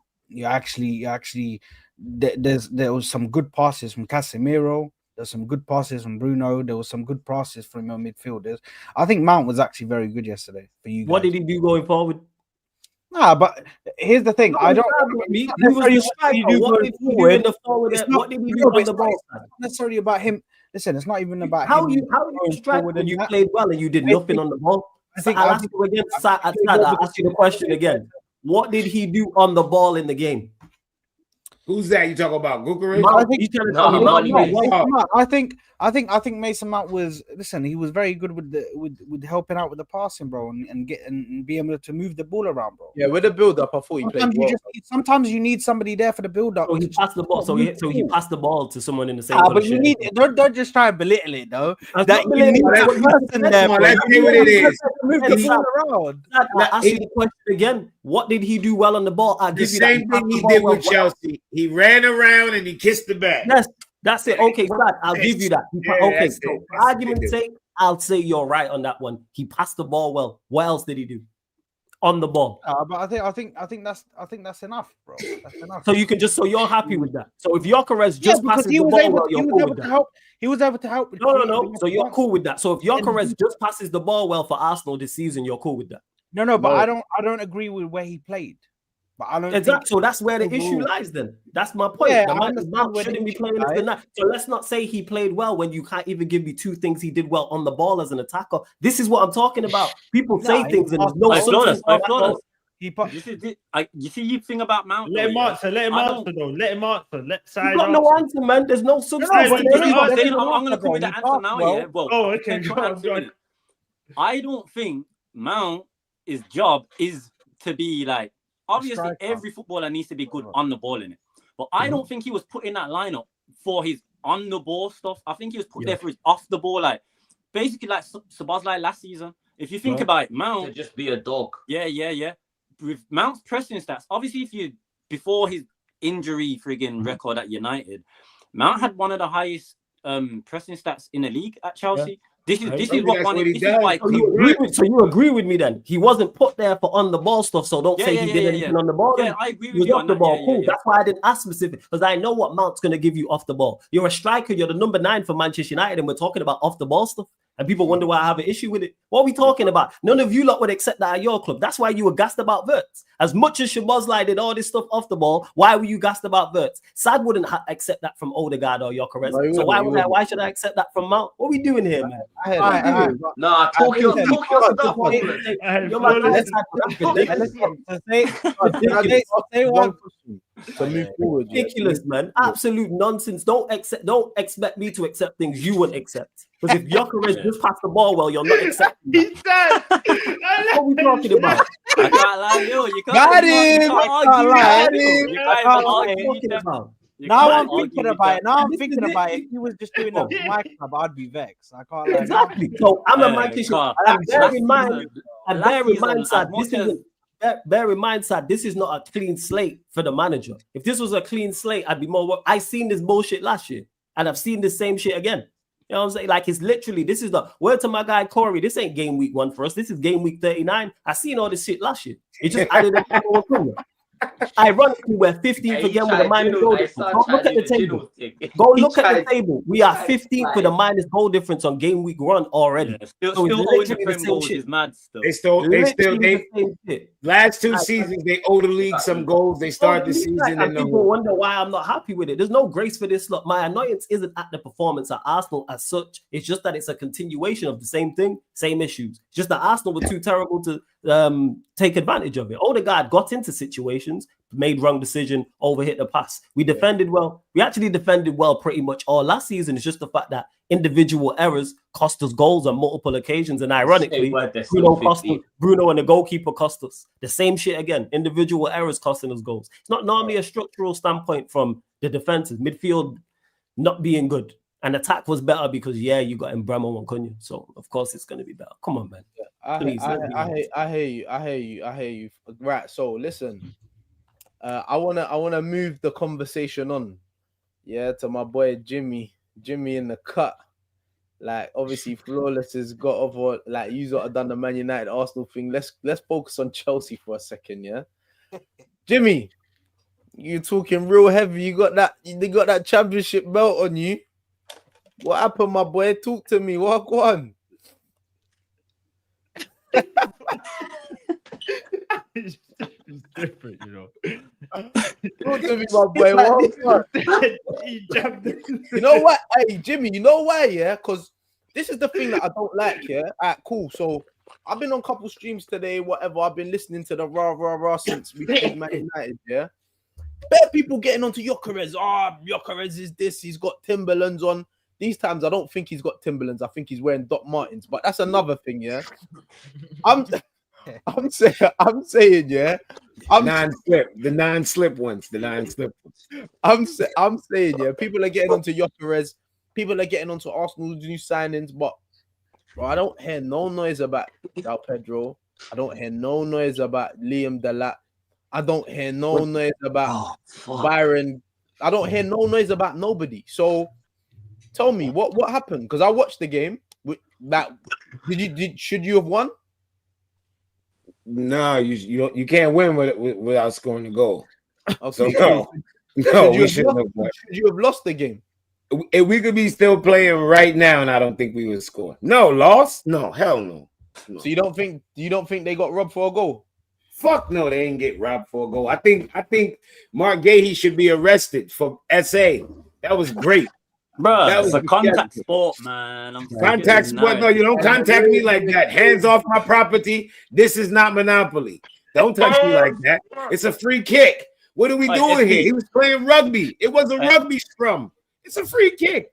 There was some good passes from Casemiro. There's some good passes from Bruno. There was some good passes from your midfielders. I think Mount was actually very good yesterday for you guys. What did he do going forward? Nah, but here's the thing. I don't. What did he do in the forward? What did he do on the ball? It's not necessarily about him. Listen, it's not even about How him. you strike when you played well and you did nothing on the ball? I'll ask you again, Saad, I'll ask you the question again. What did he do on the ball in the game? Who's that you talking about? Gyökeres? I think Mason Mount was. Listen, he was very good with helping out with the passing, bro, and be able to move the ball around, bro. Yeah, with the build up, I thought he played well. Sometimes you need somebody there for the build up. So he passed the ball. So he passed the ball to someone in the same. But you need it. Don't just try and belittle it though. That's That not you need belittling. that person there. Come on, bro. let's see what it is. Move the ball around. I'll ask you the question again. What did he do well on the ball? I'll The give you that. same thing he did with Chelsea. He ran around and he kissed the back. Yes, that's it. Okay, Saad, I'll give you that. Okay, that's so it. for argument's sake, I'll say you're right on that one. He passed the ball well. What else did he do on the ball? But I think that's enough, bro. That's enough. So you're happy with that. So if Gyökeres just passes the ball well, you're cool with that. He was able to help. No. So you're cool with that. So if Gyökeres just passes the ball well for Arsenal this season, you're cool with that. No, but I don't agree with where he played. But I don't Exactly. So that's where the overall. issue lies. Then that's my point. Yeah, the I man understand where shouldn't the be playing issue as the night. So let's not say he played well when you can't even give me two things he did well on the ball as an attacker. This is what I'm talking about. People say things and there's no. You see, you think about Mount. Let him though, answer. Let him I don't- answer though. Let him answer. Let You Saad got answer. no answer, man. There's no substance. No, But you there just is. answer. I'm going to come with the answer now. Yeah. Well, Oh, I okay. can Go try on, answer go on. it. I don't think Mount's job is to be like. Obviously, striker. every footballer needs to be good on the ball in it. But I don't think he was put in that lineup for his on the ball stuff. I think he was put there for his off the ball, like basically like Sabazlai last season. If you think about it, Mount To just be a dog. Yeah. With Mount's pressing stats, obviously, if you before his injury friggin' record at United, Mount had one of the highest pressing stats in the league at Chelsea. This is what won it. This is why. So you agree with me then? He wasn't put there for on the ball stuff, so don't say he did anything on the ball. Yeah, I agree He with was you off on the that. ball. Cool. Yeah. That's why I didn't ask specific, because I know what Mount's gonna give you off the ball. You're a striker, you're the number 9 for Manchester United, and we're talking about off the ball stuff. And people wonder why I have an issue with it. What are we talking about? None of you lot would accept that at your club. That's why you were gassed about Wirtz. As much as Szoboszlai did all this stuff off the ball, why were you gassed about Wirtz? Saad wouldn't accept that from Odegaard or Gyökeres. No, so why should I accept that from Mount? What are we doing here, man? Nah, talk your stuff. You're my guy, to move forward. ridiculous, man. Absolute nonsense. Don't expect me to accept things you wouldn't accept. Because if Gyökeres just passed the ball well, you're not accepting that. He's dead. What are we talking about? I can't lie, yo. You can't. Got you him. can't I argue can't with lie. him. You What can't are argue we with talking that. about? You Now can't I'm argue thinking with about that. it. Now I'm This is thinking it. about it. If he was just doing that for my club, I'd be vexed. I can't lie. Exactly. So I'm a Manchester. Carl, And bear last in mind, season- and last bear in season, mind, as Sad, much this isn't. Bear in mind, Sad, this is not a clean slate for the manager. If this was a clean slate, I'd be more. I seen this bullshit last year, and I've seen the same shit again. You know what I'm saying? Like, it's literally, this is the word to my guy Corey. This ain't game week 1 for us. This is game week 39. I seen all this shit last year. It just added up to one thing. Ironically, we're 15th again with a minus goal difference. Go look at the table. Go look at the table. We are 15th with a minus goal difference on game week 1 already. Yeah, still So it's owing the literally the Prem same goals shit. is mad still. They still Literally the same shit. last 2 seasons they owe the league some goals. They start the season and in the people wonder why I'm not happy with it. There's no grace for this lot. My annoyance isn't at the performance at Arsenal as such. It's just that it's a continuation of the same thing, same issues. It's just that Arsenal were too terrible to take advantage of it. Odegaard got into situations, made wrong decision, overhit the pass. We defended well. We actually defended well pretty much all last season. It's just the fact that individual errors cost us goals on multiple occasions. And ironically, Bruno and the goalkeeper cost us. The same shit again. Individual errors costing us goals. It's not normally a structural standpoint from the defenses. Midfield not being good. And attack was better because, you got Mbeumo and Cunha. So, of course, it's going to be better. Come on, man. I hear you. Right. So listen, I wanna move the conversation on, to my boy Jimmy in the cut. Like, obviously, Flawless has got over. Like, you sort of done the Man United Arsenal thing. Let's focus on Chelsea for a second, Jimmy, you talking real heavy. They got that championship belt on you. What happened, my boy? Talk to me. What go on? It's different, you know. Talk to me, my boy. What? You know what? Hey, Jimmy, you know why? Because this is the thing that I don't like. All right, cool. So I've been on a couple streams today, whatever. I've been listening to the rah since we played Man United. Better people getting onto Gyökeres. Gyökeres is this. He's got Timberlands on. These times, I don't think he's got Timberlands. I think he's wearing Doc Martens. But that's another thing. I'm saying, the non-slip ones. I'm saying, people are getting onto Gyökeres, people are getting onto Arsenal's new signings, but bro, I don't hear no noise about Del Pedro. I don't hear no noise about Liam Delap. I don't hear no noise about Byron. I don't hear no noise about nobody. So tell me what happened, because I watched the game. Should you have won? No, you can't win without scoring a goal. Okay. So no, we shouldn't have won. Should you have lost the game? If we could be still playing right now, and I don't think we would score. No, lost? No, hell no. So you don't think they got robbed for a goal? Fuck no, they didn't get robbed for a goal. I think Mark Gahey should be arrested for SA. That was great. Bro, that was a contact sport, man. Contact sport. No, you don't contact me like that. Hands off my property. This is not Monopoly. Don't touch me like that. It's a free kick. What are we doing here? He was playing rugby. It was a rugby scrum. It's a free kick.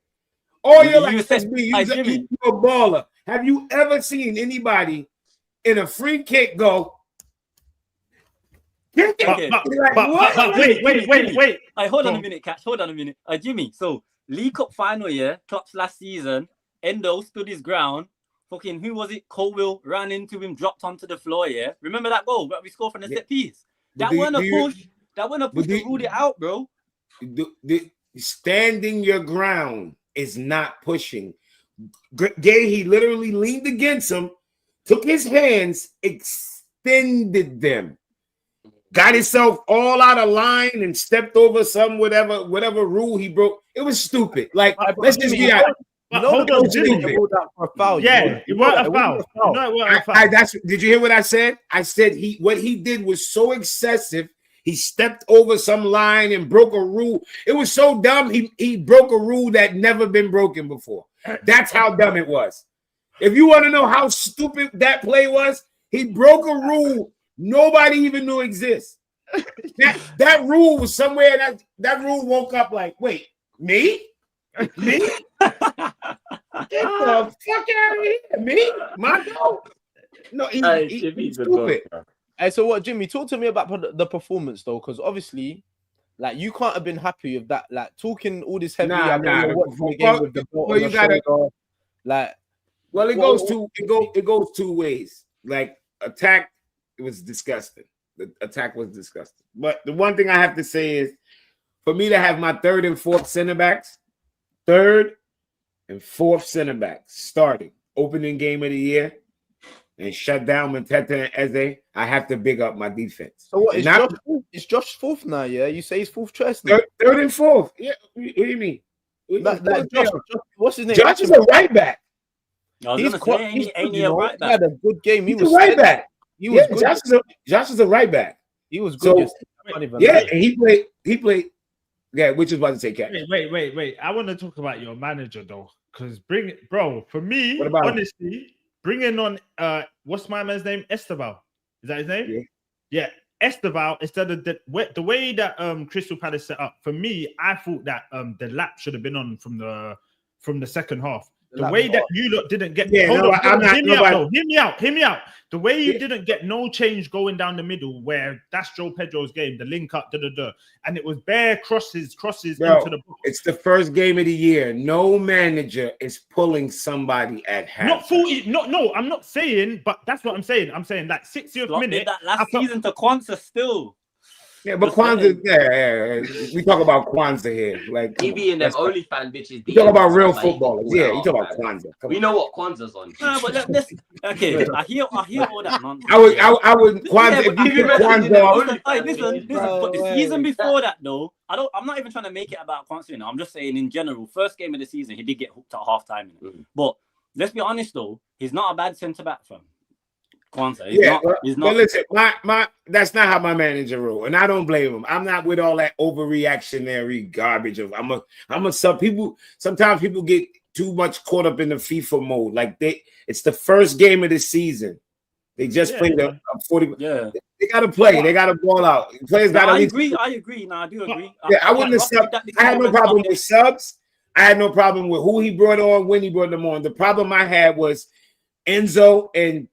All you're like, you're a baller. Have you ever seen anybody in a free kick go? Wait. Hold on a minute, Catch. Hold on a minute. Jimmy, so League Cup final, Klopp's last season, Endo stood his ground. Fucking, who was it? Colwill ran into him, dropped onto the floor, Remember that goal that we scored from the set piece? That wasn't a push. That wasn't a push to rule it out, bro. Standing your ground is not pushing. Gay, he literally leaned against him, took his hands, extended them, got himself all out of line and stepped over some whatever rule he broke. It was stupid. Like, let's just be honest. Hold on, Jimmy. It wasn't a foul. Did you hear what I said? I said what he did was so excessive. He stepped over some line and broke a rule. It was so dumb. He broke a rule that never been broken before. That's how dumb it was. If you want to know how stupid that play was, he broke a rule nobody even knew exists. That rule was somewhere. That rule woke up like, wait, me? Get the fuck out of here, me? My dog? No, he's stupid. Hey, so what, Jimmy? Talk to me about the performance though, because obviously, like, you can't have been happy with that. Like, talking all this heavy. It goes two ways. Like, attack, it was disgusting. The attack was disgusting. But the one thing I have to say is, for me to have my third and fourth center backs starting opening game of the year and shut down Mateta and Eze, I have to big up my defense. So what is Josh fourth now? Yeah, you say he's fourth choice now. Third and fourth. Yeah, what do you mean? Josh, what's his name? Josh is a right back. He's a right back. He had a good game. He's a right back. He was good. Josh is a right back. He was good. And he played. Yeah, which is about to say, Cat. Wait. I want to talk about your manager though, because for me, honestly, bringing on what's my man's name? Esteval. Is that his name? Yeah. Esteval, instead of the way that Crystal Palace set up, for me, I thought that the lap should have been on from the second half. The way that you lot didn't get hear me out. The way you didn't get no change going down the middle, where that's Joe Pedro's game, the link up, and it was bare crosses into the box. It's the first game of the year. No manager is pulling somebody at half. Not 40. No, I'm not saying, but that's what I'm saying. I'm saying like 60th minute. That last season to Kwanzaa still. Yeah, but Kwanzaa, we talk about Kwanzaa here. Like, he be in them OnlyFans bitches. You talk about real footballers. Yeah, you talk about Kwanzaa. We know what Kwanzaa's on. No, but okay, I hear all that nonsense. I would Kwanzaa. Listen. But the season before that, though, I'm not even trying to make it about Kwanzaa. I'm just saying in general. First game of the season, he did get hooked at halftime. But let's be honest, though, he's not a bad centre back from Kwanzaa. He's not. But listen, that's not how my manager roll, and I don't blame him. I'm not with all that overreactionary garbage of I'm a sub. Sometimes people get too much caught up in the FIFA mode. Like it's the first game of the season. They just played the 40. Yeah, they got to play. They got to ball out. Players got to. I agree. No, I do agree. I wouldn't have subbed. I had no problem with subs. I had no problem with who he brought on, when he brought them on. The problem I had was Enzo and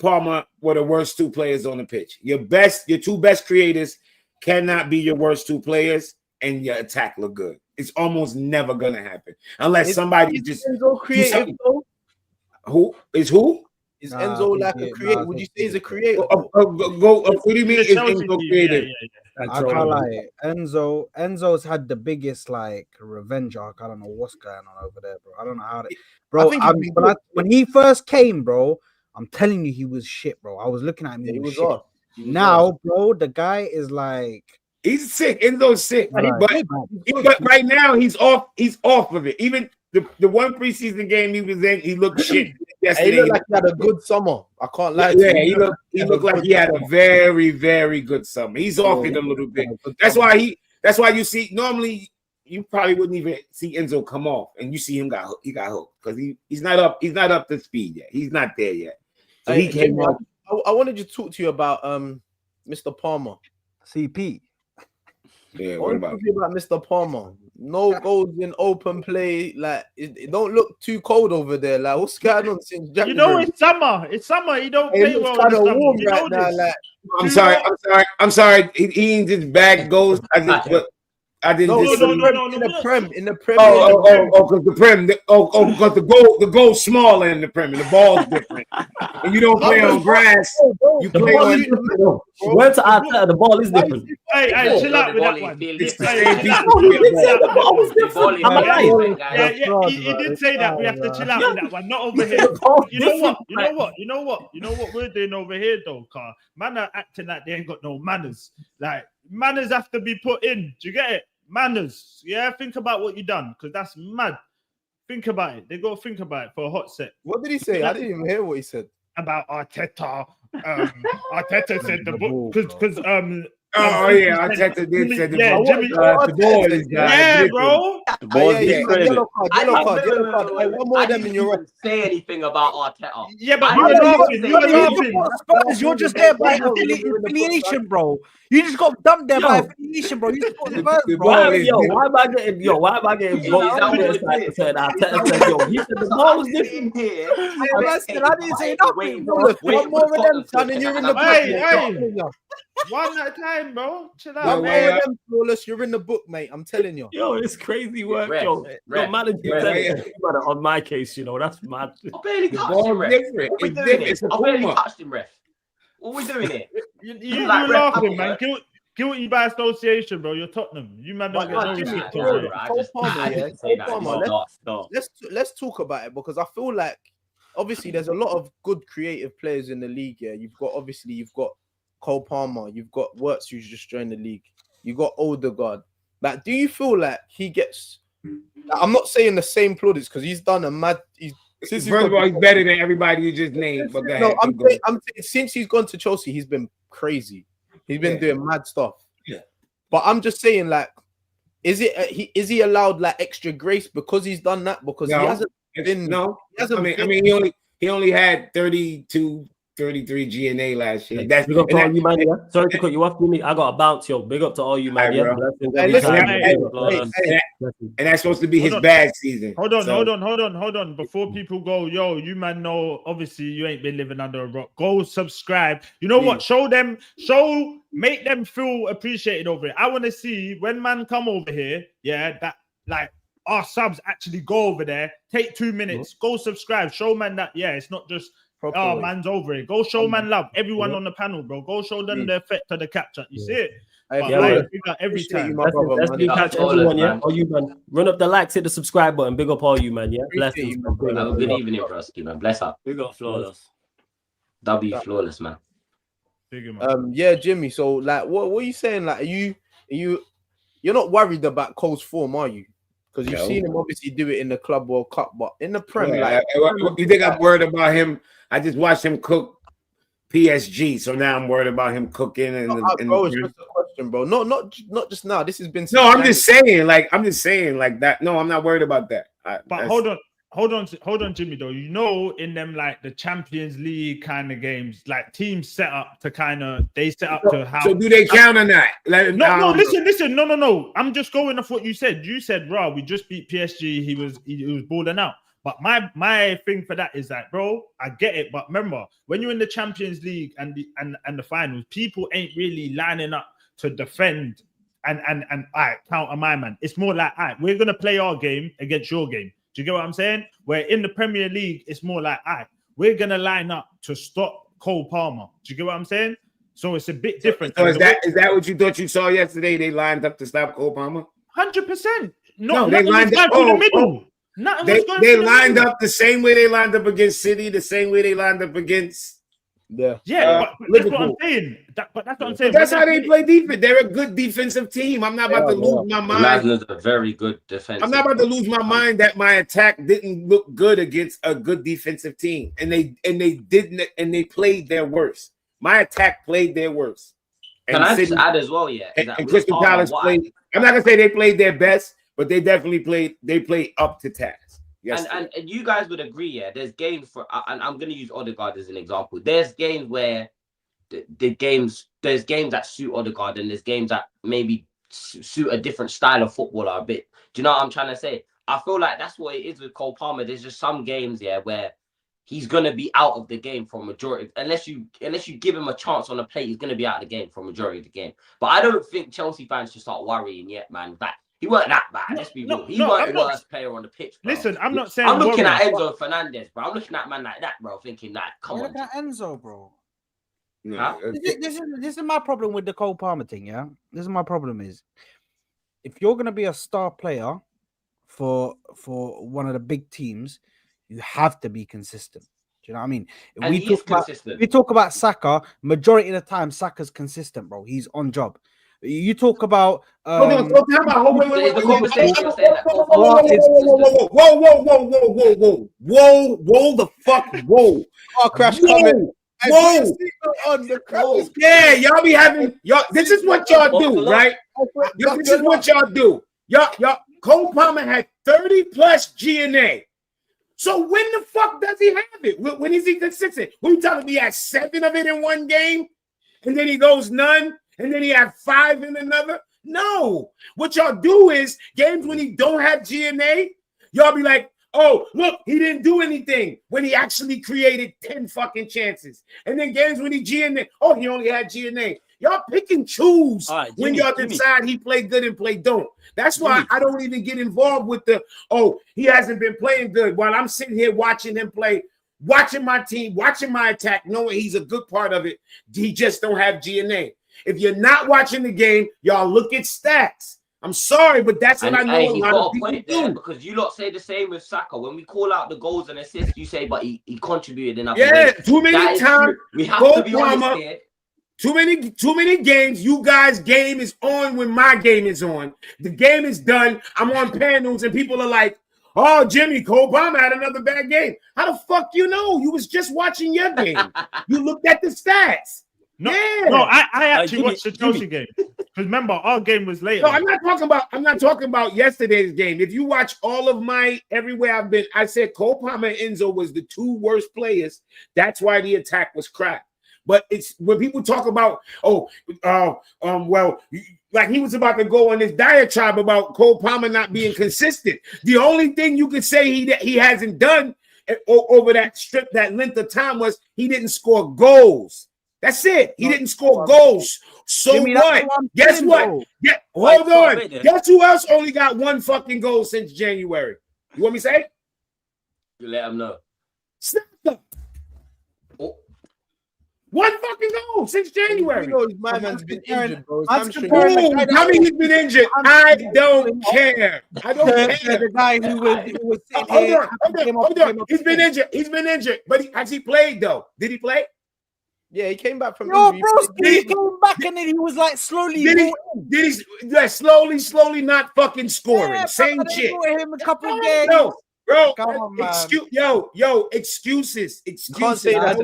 Palmer were the worst two players on the pitch. Your two best creators cannot be your worst two players, and your attack look good. It's almost never gonna happen unless somebody just Enzo creative. Who is who? Is Enzo like a creator? Would you say he's a creator? What do you mean? Is Enzo creative? I can't lie. Enzo's had the biggest like revenge arc. I don't know what's going on over there, bro. I don't know how to, bro. When he first came, bro. I'm telling you, he was shit, bro. I was looking at him. He was shit. Now, bro, the guy is like, he's sick. Enzo's sick, but right now he's off. He's off of it. Even the one preseason game he was in, he looked shit. He looked like he had a good summer. I can't lie. He looked like he had a very, very good summer. He's off it a little bit. That's why you see normally you probably wouldn't even see Enzo come off, and you see him got hooked because he's not up to speed yet. He's not there yet. So he came up. I wanted to talk to you about Mr. Palmer. CP. Yeah, I what want about to talk about Mr. Palmer. No goals in open play. Like it don't look too cold over there. Like what's going on since January? You know it's summer. It's summer. He don't It play looks well in kind the of summer. warm You right know now. this. Like I'm sorry. He ain't just bag goals. I didn't no, just in see. the Prem. Because the Prem. Because the goal's smaller in the Prem, and the ball's different. And you don't play on grass. You The play ball on. is different, bro. Word to Arteta, the ball is different. Hey, chill out with that Volley one. feel It's the different. same piece No, he did say the ball was The different. volley Am I feel lying? different, guys. Yeah, he did say that. We have to chill out with that one. Not over here. The ball You know what? different. You know what we're doing over here, though, car. Man are acting like they ain't got no manners. Like manners have to be put in. Do you get it? Manners. Yeah, think about what you done, because that's mad. Think about it. They got to think about it for a hot set. What did he say? I didn't even hear what he said. About Arteta. Arteta said the book because Oh yeah, Arteta did say the ball. Jimmy. The ball is Yeah, bro. The ball's different. Yellow card. I Hey, one more I of them didn't in your even say anything about Arteta. Yeah, but I you were didn't laughing. say You were anything. laughing. Spurs, you're just there by affiliation, bro. You just got dumped there by affiliation, bro. You just got Spurs, The bro. ball Why, is why am I getting Is broke that down what there? you did? Said Arteta said, yo, he said the ball was different. Here. I didn't say nothing, bro. One more of them, son, and you're in the book. Hey, mate. hey. I'm telling you. One at a time, bro. Chill One out, more man. of them, flawless. You're in the book, mate. I'm telling you. Yo, it's crazy work, Ref, yo. ref, Your manager ref. said it on my case, you know, that's mad. I barely The touched ball him, is ref. different. What we It's doing different. here? It's a I barely Puma. touched him, ref. What we doing here? You Like, laughing, ref, man. Guilty by association, bro. You're Tottenham. You man don't get no Jimmy, respect Jimmy, over here. I Cole just- Palmer, I yeah. didn't say that. Cole Palmer, Stop. let's talk about it because I feel like obviously there's a lot of good creative players in the league. Yeah, you've got Cole Palmer, you've got Wirtz who's just joined the league, you got Odegaard. Like, do you feel like he gets? I'm not saying the same plaudits because he's done a mad. First of all, he's better than everybody you just named. But go ahead, No, keep going. I'm saying since he's gone to Chelsea, he's been crazy. He's been doing mad stuff. Yeah. But I'm just saying, like, is he allowed like extra grace because he's done that? Because he hasn't been. No, he hasn't I mean, he only had 32, 33 GNA last year. That's Big up to and all that- you, man. Yeah? Sorry to cut you off, Jimmy. I got a bounce, yo. Big up to all you, man. Hey, Yeah, bro. blessings Hey, every listen, time. hey, and that's supposed to be his Hold on. bad season. Hold on, So- hold on. Before people go, yo, you man know, obviously you ain't been living under a rock. Go subscribe. You know what? Make them feel appreciated over it. I want to see when man come over here, yeah, that like our subs actually go over there, take 2 minutes, go subscribe, show man that, yeah, it's not just, Proper way. man's over it. Go show man love. Everyone on the panel, bro. Go show them the effect of the capture. You see it? Hey, But yeah, like, man. we got every Appreciate you, time. my brother, Let's man. be catch All everyone, us, yeah. man. All you, man. Run up the likes, hit the subscribe button. Big up all you, man. Yeah, Appreciate blessings. you, my brother. Have a good evening, Broski, man. Bless up. We got flawless. W flawless, man. Figure, man. Yeah, Jimmy. So, like, what are you saying? Like, you're not worried about Cole's form, are you? Because you've No. seen him obviously do it in the Club World Cup, but in the Prem, Yeah, like, you think I'm worried about him? I just watched him cook PSG, so now I'm worried about him cooking. bro, it's just a question, bro. Not just now. This has been. No, I'm just saying like that. No, I'm not worried about that. But hold on, Jimmy. Though you know, in them like the Champions League kind of games, like teams set up to how. So do they count or not? No, listen. No. I'm just going off what you said. You said, "Bro, we just beat PSG. He was balling out." But my thing for that is that, bro, I get it. But remember, when you're in the Champions League and the finals, people ain't really lining up to defend and counter my man. It's more like, we're gonna play our game against your game. Do you get what I'm saying? Where in the Premier League, it's more like, we're gonna line up to stop Cole Palmer. Do you get what I'm saying? So it's a bit different. So is that what you thought you saw yesterday? They lined up to stop Cole Palmer? 100%. No, they lined up through the middle. They lined up the same way they lined up against City, the same way they lined up against but that's what I'm Liverpool. saying. That's what I'm saying. That's how they play defense. They're a good defensive team. I'm not about to lose my mind. Masner's a very good defense. I'm not about to lose my mind that my attack didn't look good against a good defensive team, and they played their worst. My attack played their worst. Can I just add as well? Yeah, and Crystal Palace played. I'm not gonna say they played their best, but they definitely played. They played up to task. Yes, and you guys would agree, yeah. There's games and I'm gonna use Odegaard as an example. There's games where the games. There's games that suit Odegaard, and there's games that maybe suit a different style of footballer a bit. Do you know what I'm trying to say? I feel like that's what it is with Cole Palmer. There's just some games, where he's gonna be out of the game for majority. Unless you give him a chance on the play, he's gonna be out of the game for majority of the game. But I don't think Chelsea fans should start worrying yet, man. That he weren't that bad. Let's be real. He weren't the worst player on the pitch, bro. Listen, I'm not saying. I'm looking at worry. Enzo Fernandez, bro. I'm looking at a man like that, bro. Thinking that, come You're on. looking at Enzo, bro. No, This is my problem with the Cole Palmer thing. Yeah, this is my problem is if you're gonna be a star player for one of the big teams, you have to be consistent. Do you know what I mean? And he's consistent. We talk about Saka. Majority of the time, Saka's consistent, bro. He's on job. You talk about whoa, the fuck, whoa. Oh, crash Whoa. coming. Whoa. On the crash. Yeah, y'all be having y'all. This is what y'all do, right? This is what y'all do. Y'all. Cole Palmer had 30 plus GNA. So when the fuck does he have it? When is he consistent? When you telling me he has 7 of it in one game, and then he goes none, and then he had 5 in another? No. What y'all do is games when he don't have GNA, y'all be like, oh, look, he didn't do anything when he actually created 10 fucking chances. And then games when he GNA, oh, he only had GNA. Y'all pick and choose when y'all decide he played good and play don't. That's why I don't even get involved with he hasn't been playing good while I'm sitting here watching him play, watching my team, watching my attack, knowing he's a good part of it. He just don't have GNA. If you're not watching the game, y'all look at stats. I'm sorry, but that's what I know a lot of people do. Because you lot say the same with Saka. When we call out the goals and assists, you say, but he contributed enough. Yeah, too many times. We have to be honest here. Too many games. You guys' game is on when my game is on. The game is done. I'm on panels and people are like, oh, Jimmy, Cole Palmer had another bad game. How the fuck you know? You was just watching your game. You looked at the stats. No, I actually watched the Chelsea game. Because remember, our game was later. No, I'm not talking about yesterday's game. If you watch all of my everywhere I've been, I said Cole Palmer and Enzo was the 2 worst players. That's why the attack was crap. But it's when people talk about, like he was about to go on this diatribe about Cole Palmer not being consistent. The only thing you could say he hasn't done over that length of time was he didn't score goals. That's it. He didn't score goals. So Jimmy, what? Guess what? Yeah, hold on. Guess who else only got 1 fucking goal since January? You want me to say? You let him know. Snap. 1 fucking goal since January. My man's been injured, bro. Tell me he's been injured. I don't care. I don't care. The guy who was hold on. He's been injured. But has he played though? Did he play? Yeah, he came back from injury. He came back and then he was like slowly. Did he slowly not fucking scoring? Same shit. Him a couple of games. No. Bro, come on, man. Excuses. Can't say that.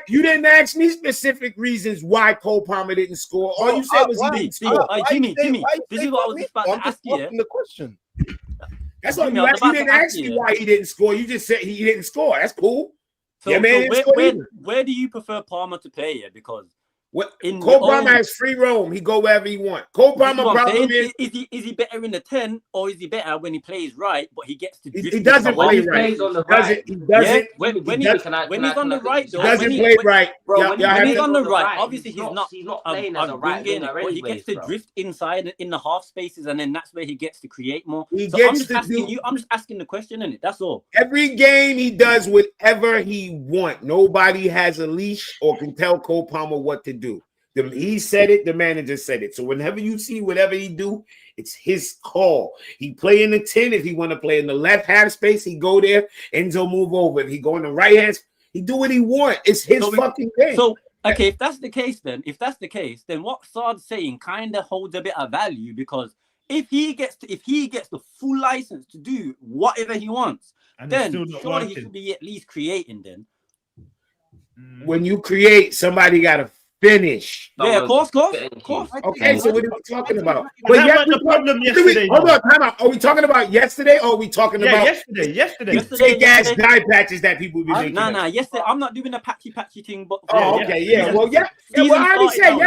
You didn't ask me specific reasons why Cole Palmer didn't score. All you said was he didn't score. Jimmy, this is what I was just about to ask you. The question. That's what you asked. You didn't ask me why he didn't score. You just said he didn't score. That's cool. So, yeah, man. Where do you prefer Palmer to play here? Because Cole Palmer has free roam. He go wherever he want. Cole Palmer problem is he better in the 10 or is he better when he plays right, but he gets to he doesn't play right. He doesn't. When he's on the right, though, he doesn't play right. When he's on the right, obviously he's not playing as a right winger, but he gets to drift inside in the half spaces, and then that's where he gets to create more. I'm just asking the question, innit? That's all. Every game he does whatever he want. Nobody has a leash or can tell Cole Palmer what to do. He said it, the manager said it. So whenever you see whatever he do, it's his call. He play in the 10. If he want to play in the left half space, he go there. Enzo move over. If he go in the right hand, he do what he want. It's his fucking game. So okay, if that's the case, then what Saad's saying kind of holds a bit of value, because if he gets the full license to do whatever he wants, and then surely he should be at least creating. Then when you create, somebody got to finish. Yeah, of course. Thank you. Okay, so what are we talking about? But that was the problem yesterday. Hold on, time out. Are we talking about yesterday or are we talking Yeah, about yesterday. fake ass dye patches that people be making? Nah. Yesterday, I'm not doing a patchy thing, but Oh, okay, yeah. Well, yeah. Season Well, I already started said now.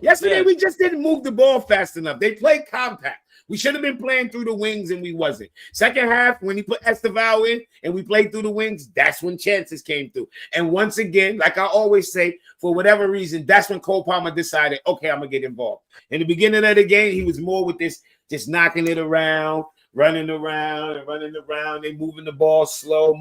yesterday Yeah. we just didn't move the ball fast enough. They played compact. We should have been playing through the wings and we wasn't. Second half, when he put Esteval in and we played through the wings, that's when chances came through. And once again, like I always say, for whatever reason, that's when Cole Palmer decided, okay, I'm gonna get involved. In the beginning of the game, he was more with this, just knocking it around, running around, and moving the ball slow.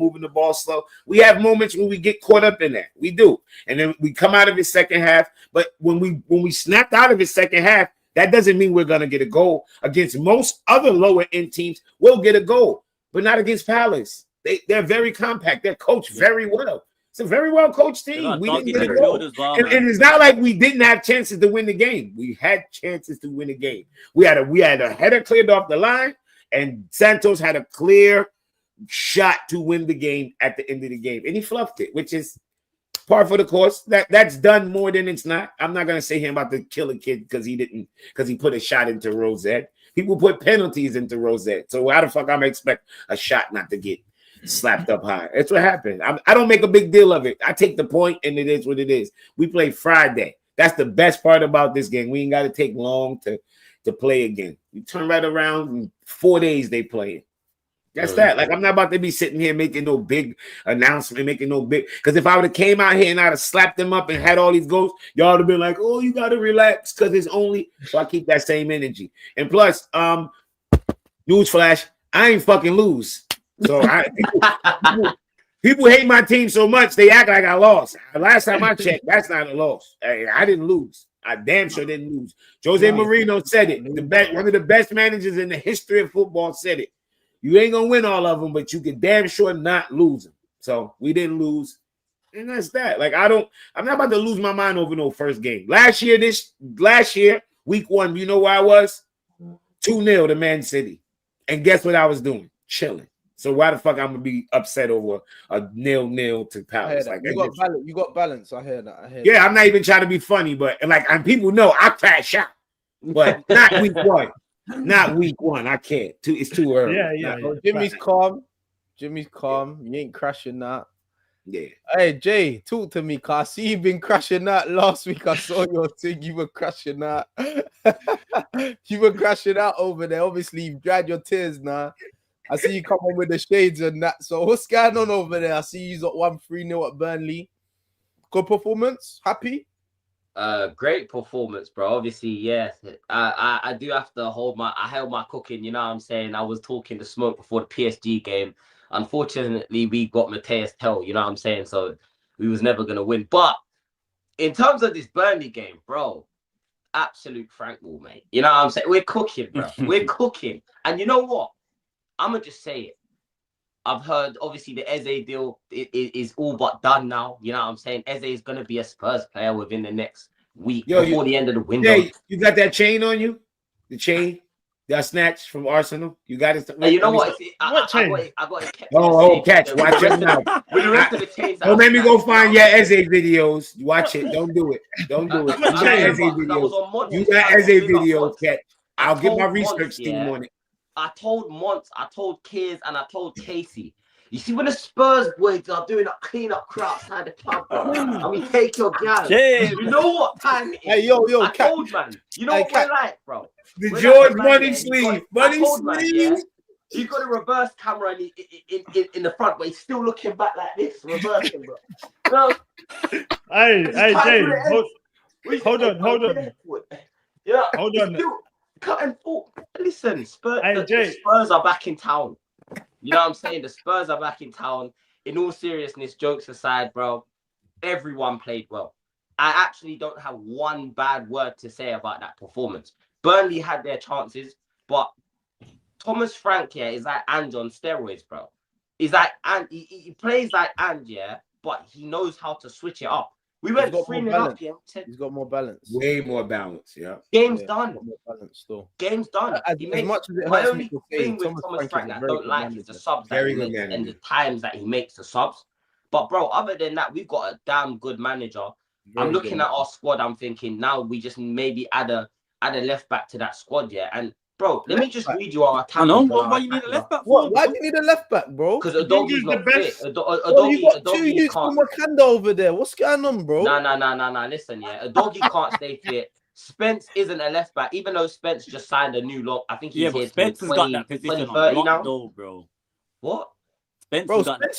We have moments when we get caught up in that. We do. And then we come out of his second half. But when we snapped out of his second half, that doesn't mean we're gonna get a goal. Against most other lower end teams, we'll get a goal, but not against Palace. They're very compact. They're coached very well. It's a very well coached team. We didn't get a goal. And it's not like we didn't have chances to win the game. We had chances to win the game. We had a header cleared off the line, and Santos had a clear shot to win the game at the end of the game, and he fluffed it, which is par for the course. That's done more than it's not. I'm not gonna say him about to kill a kid because he put a shot into Rosette. People put penalties into Rosette, so how the fuck I'm gonna expect a shot not to get slapped up high? That's what happened. I don't make a big deal of it. I take the point, and it is what it is. We play Friday. That's the best part about this game. We ain't got to take long to play again. You turn right around in 4 days, they play it. That's that. Like, I'm not about to be sitting here making no big announcement, because if I would have came out here and I'd have slapped them up and had all these goals, y'all would have been like, oh, you got to relax because it's only. So I keep that same energy. And plus, newsflash, I ain't fucking lose. So people hate my team so much, they act like I lost. Last time I checked, that's not a loss. I didn't lose. I damn sure didn't lose. Jose Mourinho said it. One of the best managers in the history of football said it. You ain't gonna win all of them, but you can damn sure not lose them. So we didn't lose, and that's that. Like I'm not about to lose my mind over no first game. Last year, week 1, you know where I was? 2-0 to Man City, and guess what I was doing? Chilling. So why the fuck I'm gonna be upset over a 0-0 to Palace? Like you got balance. I hear that. Yeah, I'm not even trying to be funny, but and people know I crash out, but not week 1. Not week 1. I can't. It's too early. Yeah. Jimmy's calm. You ain't crashing that. Yeah. Hey Jay, talk to me, cause I see you been crashing that last week. I saw your thing. You were crashing that. You were crashing out over there. Obviously, you've dried your tears now. I see you come on with the shades and that. So what's going on over there? I see you got 1-3-0 at Burnley. Good performance. Happy. Great performance, bro. Obviously, yes. I do have to held my cooking, you know what I'm saying? I was talking to Smoke before the PSG game. Unfortunately, we got Mateus Tell, you know what I'm saying? So we was never gonna win. But in terms of this Burnley game, bro, absolute Frank Wall, mate. You know what I'm saying? We're cooking, bro. We're cooking. And you know what? I'm gonna just say it. I've heard, obviously, the Eze deal is all but done now. You know what I'm saying? Eze is going to be a Spurs player within the next week before the end of the window. Yeah, you got that chain on you? The chain that I snatched from Arsenal? You got it? You know what? What chain? I got it kept. Catch. Watch it now. With the rest of the chains. Don't make me go find your Eze videos. Watch it. Don't do it. Don't do it. You got Eze videos. You got Eze videos, catch. I'll get my research team on it. I told Monts, I told Kiers, and I told Casey. You see, when the Spurs boys are doing a clean-up crew outside the club, bro, and we take your gal, you know what time it is. Hey, yo, I told, man. You know what we're like, bro? The George Money sleeve. Money sleeve. He's got a reverse camera in the front, but he's still looking back like this, reversing, bro. No. Hey, Jay, hold on. Yeah, hold on. Cut and fork. Listen, Spurs are back in town. You know what I'm saying? The Spurs are back in town. In all seriousness, jokes aside, bro, everyone played well. I actually don't have one bad word to say about that performance. Burnley had their chances, but Thomas Frank here is like Ange on steroids, bro. He's like, and he plays like Ange, yeah, but he knows how to switch it up. We went 3-0 up, yeah. He's got more balance. Way more balance, yeah. Game's done. More balance still. Game's done. As much as it my hurts only me to say, thing with Thomas Frank that I don't like is the subs that he makes and the times that he makes the subs. But bro, other than that, we've got a damn good manager. I'm looking at our squad. I'm thinking now we just maybe add a left back to that squad, yeah. And bro, let me just read you our attack. I know. Why you need a left back for? What? Why do you need a left back, bro? Because Adogi's not fit. Bro, you got two Adogi youths from Wakanda over there. What's going on, bro? Nah. Listen, yeah. Adogi can't stay fit. Spence isn't a left back, even though Spence just signed a new lock. I think he's here Spence has got that position on lock now. though, bro. What? Spence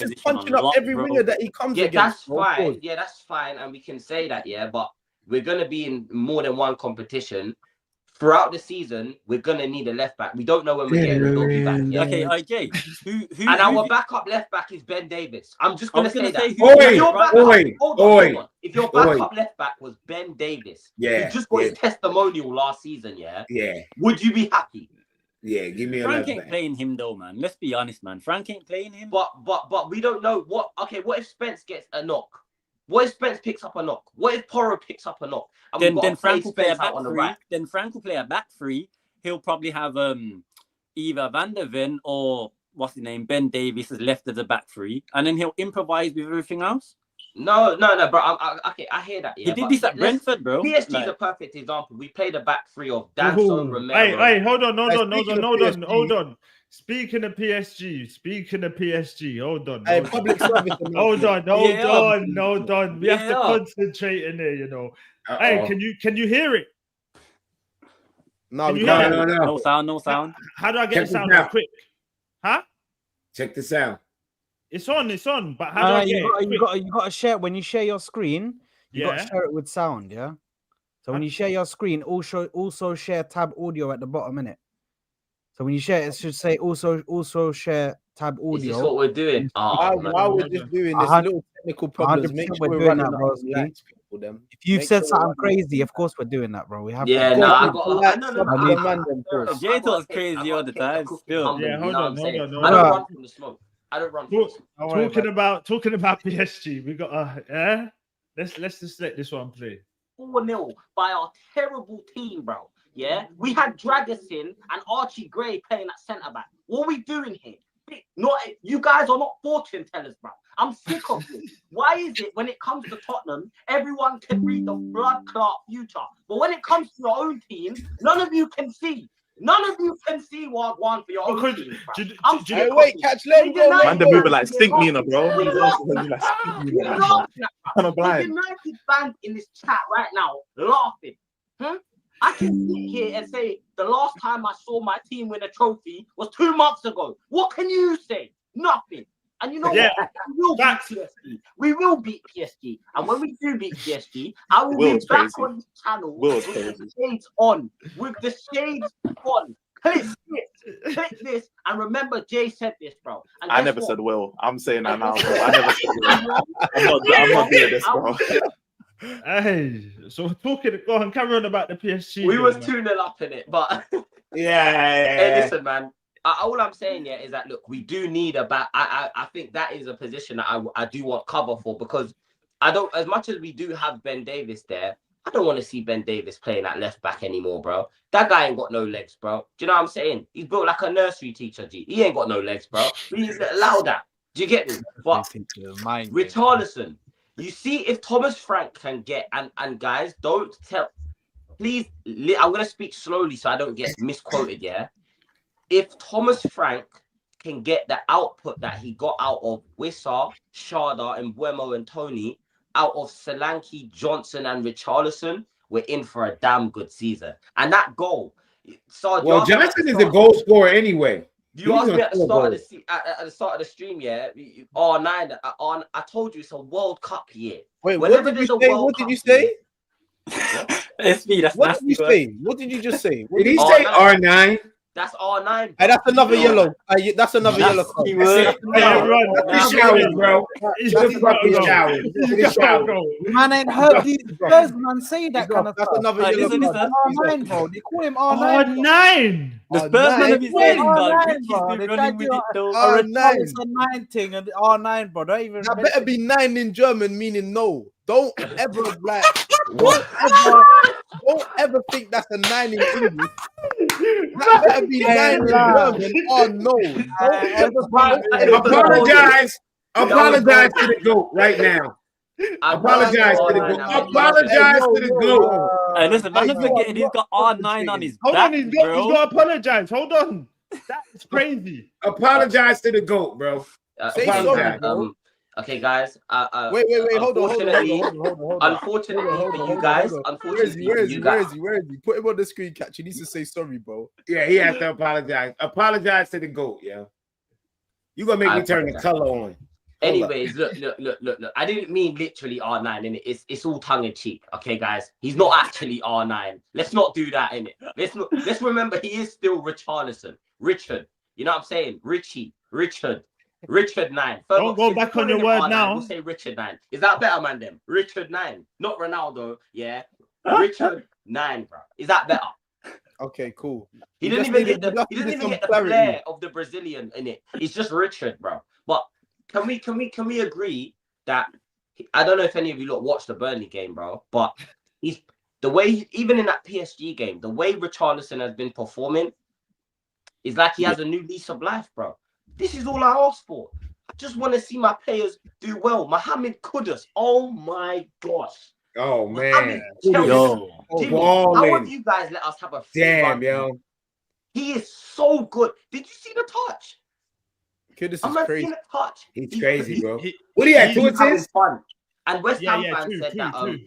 is punching up every winger that he comes against. That's fine. Yeah, that's fine, and we can say that, yeah. But we're gonna be in more than one competition throughout the season. We're gonna need a left back. We don't know when we're getting Adogi back. Yeah? Okay, IJ. Who? And our backup left back is Ben Davis. I'm just gonna say that. If your backup left back was Ben Davis, who just got his testimonial last season, would you be happy? Yeah, give me a Frank left ain't back. playing him though, man. Let's be honest, man. Frank ain't playing him. But we don't know what. Okay, what if Spence gets a knock? What if Spence picks up a knock? What if Porro picks up a knock? And then Frank will play a back three. Right. Then Frank will play a back three. He'll probably have either Van der Ven or what's his name, Ben Davies is left as a back three, and then he'll improvise with everything else. No, bro. Okay, I hear that. Yeah, he did this at Brentford, bro. PSG is a perfect example. We played a back three of Danso, Romero. Hey, hold on. Speaking of PSG, hold on. Hey, public service. Hold on. We have to concentrate in there, you know. Hey, can you hear it? No sound. How do I get the sound out quick? Huh? Check the sound. It's on, but how do I get it? You got to share when you share your screen. You got to share it with sound, yeah. So when you share your screen, also share tab audio at the bottom, innit? So when you share, it should say also share tab audio. Is this what we're doing? While we're just doing this little technical problems, make sure we're doing that, bro. If you've said something crazy, of course we're doing that, bro. We have. Yeah, to. no, I got. Jay talks crazy all the time. Still, yeah, hold on. I don't run from the smoke. I don't run. Talking about PSG, we got let's just let this one play. 4-0 by our terrible team, bro. Yeah, we had Dragusin and Archie Gray playing at centre back. What are we doing here? You guys are not fortune tellers, bro. I'm sick of this. Why is it when it comes to Tottenham, everyone can read the blood clot future, but when it comes to your own team, none of you can see. None of you can see what one for your own team. Hey, wait, catch let go. Man, the movie like stink me, bro. I'm blind. United fans in this chat right now laughing. I can sit here and say the last time I saw my team win a trophy was 2 months ago. What can you say? Nothing. And you know what? We will beat PSG. We will beat PSG. And when we do beat PSG, I will be back on the channel with the shades on. With the shades on. Click this. And remember, Jay said this, bro. And I never said Will. I'm saying that now, bro. I never said Will. I'm not doing this, bro. Hey, so go on, carry on about the PSG. We was 2-0 up in it, but Hey, listen, man. All I'm saying is that look, we do need a back. I think that is a position that I do want cover for, because I don't, as much as we do have Ben Davis there, I don't want to see Ben Davis playing at left back anymore, bro. That guy ain't got no legs, bro. Do you know what I'm saying? He's built like a nursery teacher, G. He ain't got no legs, bro. We need to allow that. Do you get me? But Richarlison, you see, if Thomas Frank can get, and guys, don't tell, please, I'm going to speak slowly so I don't get misquoted, yeah? If Thomas Frank can get the output that he got out of Wissa, Sharda, and Buemo and Tony, out of Solanke, Johnson, and Richarlison, we're in for a damn good season. And that goal, Saad, Johnson is a goal scorer anyway. You asked me at the start of the stream, yeah. R9, I told you it's a World Cup year. Wait, what did you say? SB, that's what did you say? What did you just say? Did he say R9? That's R9. Hey, that's another yellow. That's another yellow card. Man ain't heard these Spurs man say that kind of stuff. That's another yellow card. R9, bro. They call him R9. R9. The Spurs man have been saying, bro. They're running with it though. R9 thing and R9, bro. Don't even. That better be 9 in German, meaning no. Don't ever ever think that's a 9 in English. That better be 9 in German. Oh no! Apologize to the GOAT right now. Apologize to the goat. Apologize to the goat. Hey, listen, man, Hey, is forgetting he's got R9 on his Hold back, on, he's bro. got to apologize. Hold on. That is crazy. Apologize to the goat, bro. Say Apologize. sorry, bro. Okay, guys. Wait, hold on. Unfortunately for you guys, Where is he? Put him on the screen, catch. He needs to say sorry, bro. Yeah, he has to apologize. Apologize to the goat, yeah. You gonna make me turn the color on. Anyways, look. I didn't mean literally R9, innit? It's all tongue in cheek, okay, guys. He's not actually R9. Let's not do that, innit? Let's remember he is still Richarlison. Richard. You know what I'm saying? Richard 9. Don't go back on your word R9, now. We'll say Richard 9. Is that better, man? Them Richard 9, not Ronaldo. Yeah, Richard 9, bro. Is that better? Okay, cool. He doesn't even get the flair of the Brazilian in it. It's just Richard, bro. But can we agree that I don't know if any of you lot watched the Burnley game, bro, but he's the way even in that PSG game, the way Richarlison has been performing is like he has a new lease of life, bro. This is all I ask for. I just want to see my players do well. Mohamed Kudus, oh my gosh. Oh man. Yo, Jimmy, how have you guys let us have a damn, yo? He is so good. Did you see the touch? Kudus is crazy. He's crazy, bro. What do you have? 2 assists? Fun. And West Ham fan said two. that. And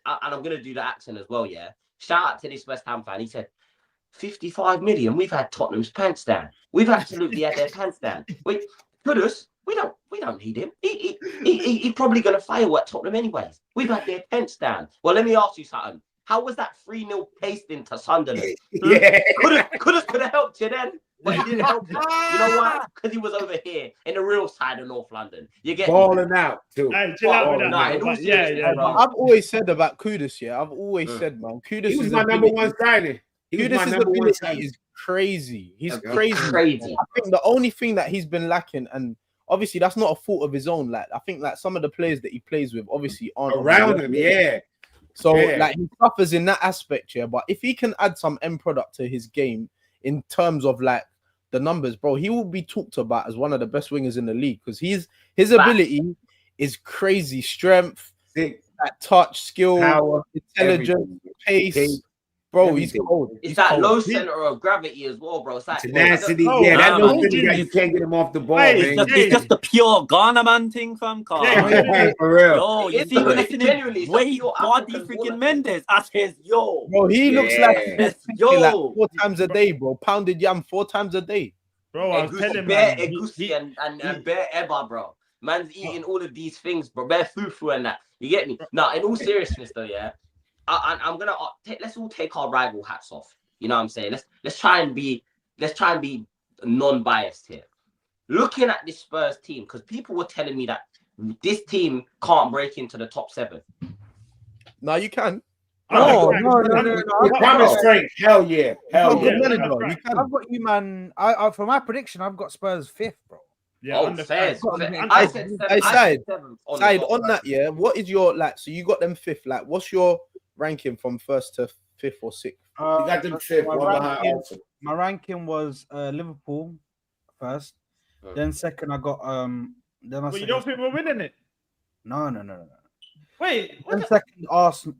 I'm gonna do the accent as well. Yeah. Shout out to this West Ham fan. He said, 55 million. We've had Tottenham's pants down. We've absolutely had their pants down. Wait, Kudus, we don't need him. He's probably gonna fail at Tottenham anyways. We've had their pants down. Well, let me ask you something. How was that 3-0 pasting to Sunderland? Yeah. Kudus could have helped you then, but he didn't help you. You know why? Because he was over here in the real side of North London. You get balling out too. Hey, chill out with that. Yeah. I've always said about Kudus, yeah. I've always said, man, Kudus he was is my number one signing. Kudus' ability is crazy. He's crazy. I think the only thing that he's been lacking, and obviously that's not a fault of his own. Like I think like some of the players that he plays with obviously aren't around him. Yeah. So like he suffers in that aspect, yeah. But if he can add some end product to his game in terms of like the numbers, bro, he will be talked about as one of the best wingers in the league because his ability is crazy. Strength, touch, skill, power, intelligence, pace. Bro, he's cold. It's that low center of gravity as well, bro. It's like tenacity. That low center, you can't get him off the ball, man. It's just the pure Ghana man thing, fam. For real. Yo, you see when it's wait, body freaking Mendes. I says, yo. Bro, he looks like 4 times a day, bro. Pounded yam 4 times a day. Bro, I was telling Bear Egusi and Bear Eba, bro. Man's eating all of these things, bro. Bear fufu and that. You get me? Now, in all seriousness, though, yeah. I'm gonna let's all take our rival hats off. You know what I'm saying? Let's try and be non-biased here. Looking at this Spurs team, because people were telling me that this team can't break into the top 7. No, you can. No. Promise strength. Hell yeah. You can. I've got you, man. I for my prediction, I've got Spurs 5th, bro. Yeah, fair. I said 7 on that. Yeah, what is your like? So you got them 5th. Like, what's your ranking from 1st to 5th or 6th? You got them 5th. My ranking was Liverpool 1st, then 2nd I got then I. But you don't think we're winning it? No. Wait. Then 2nd Arsenal.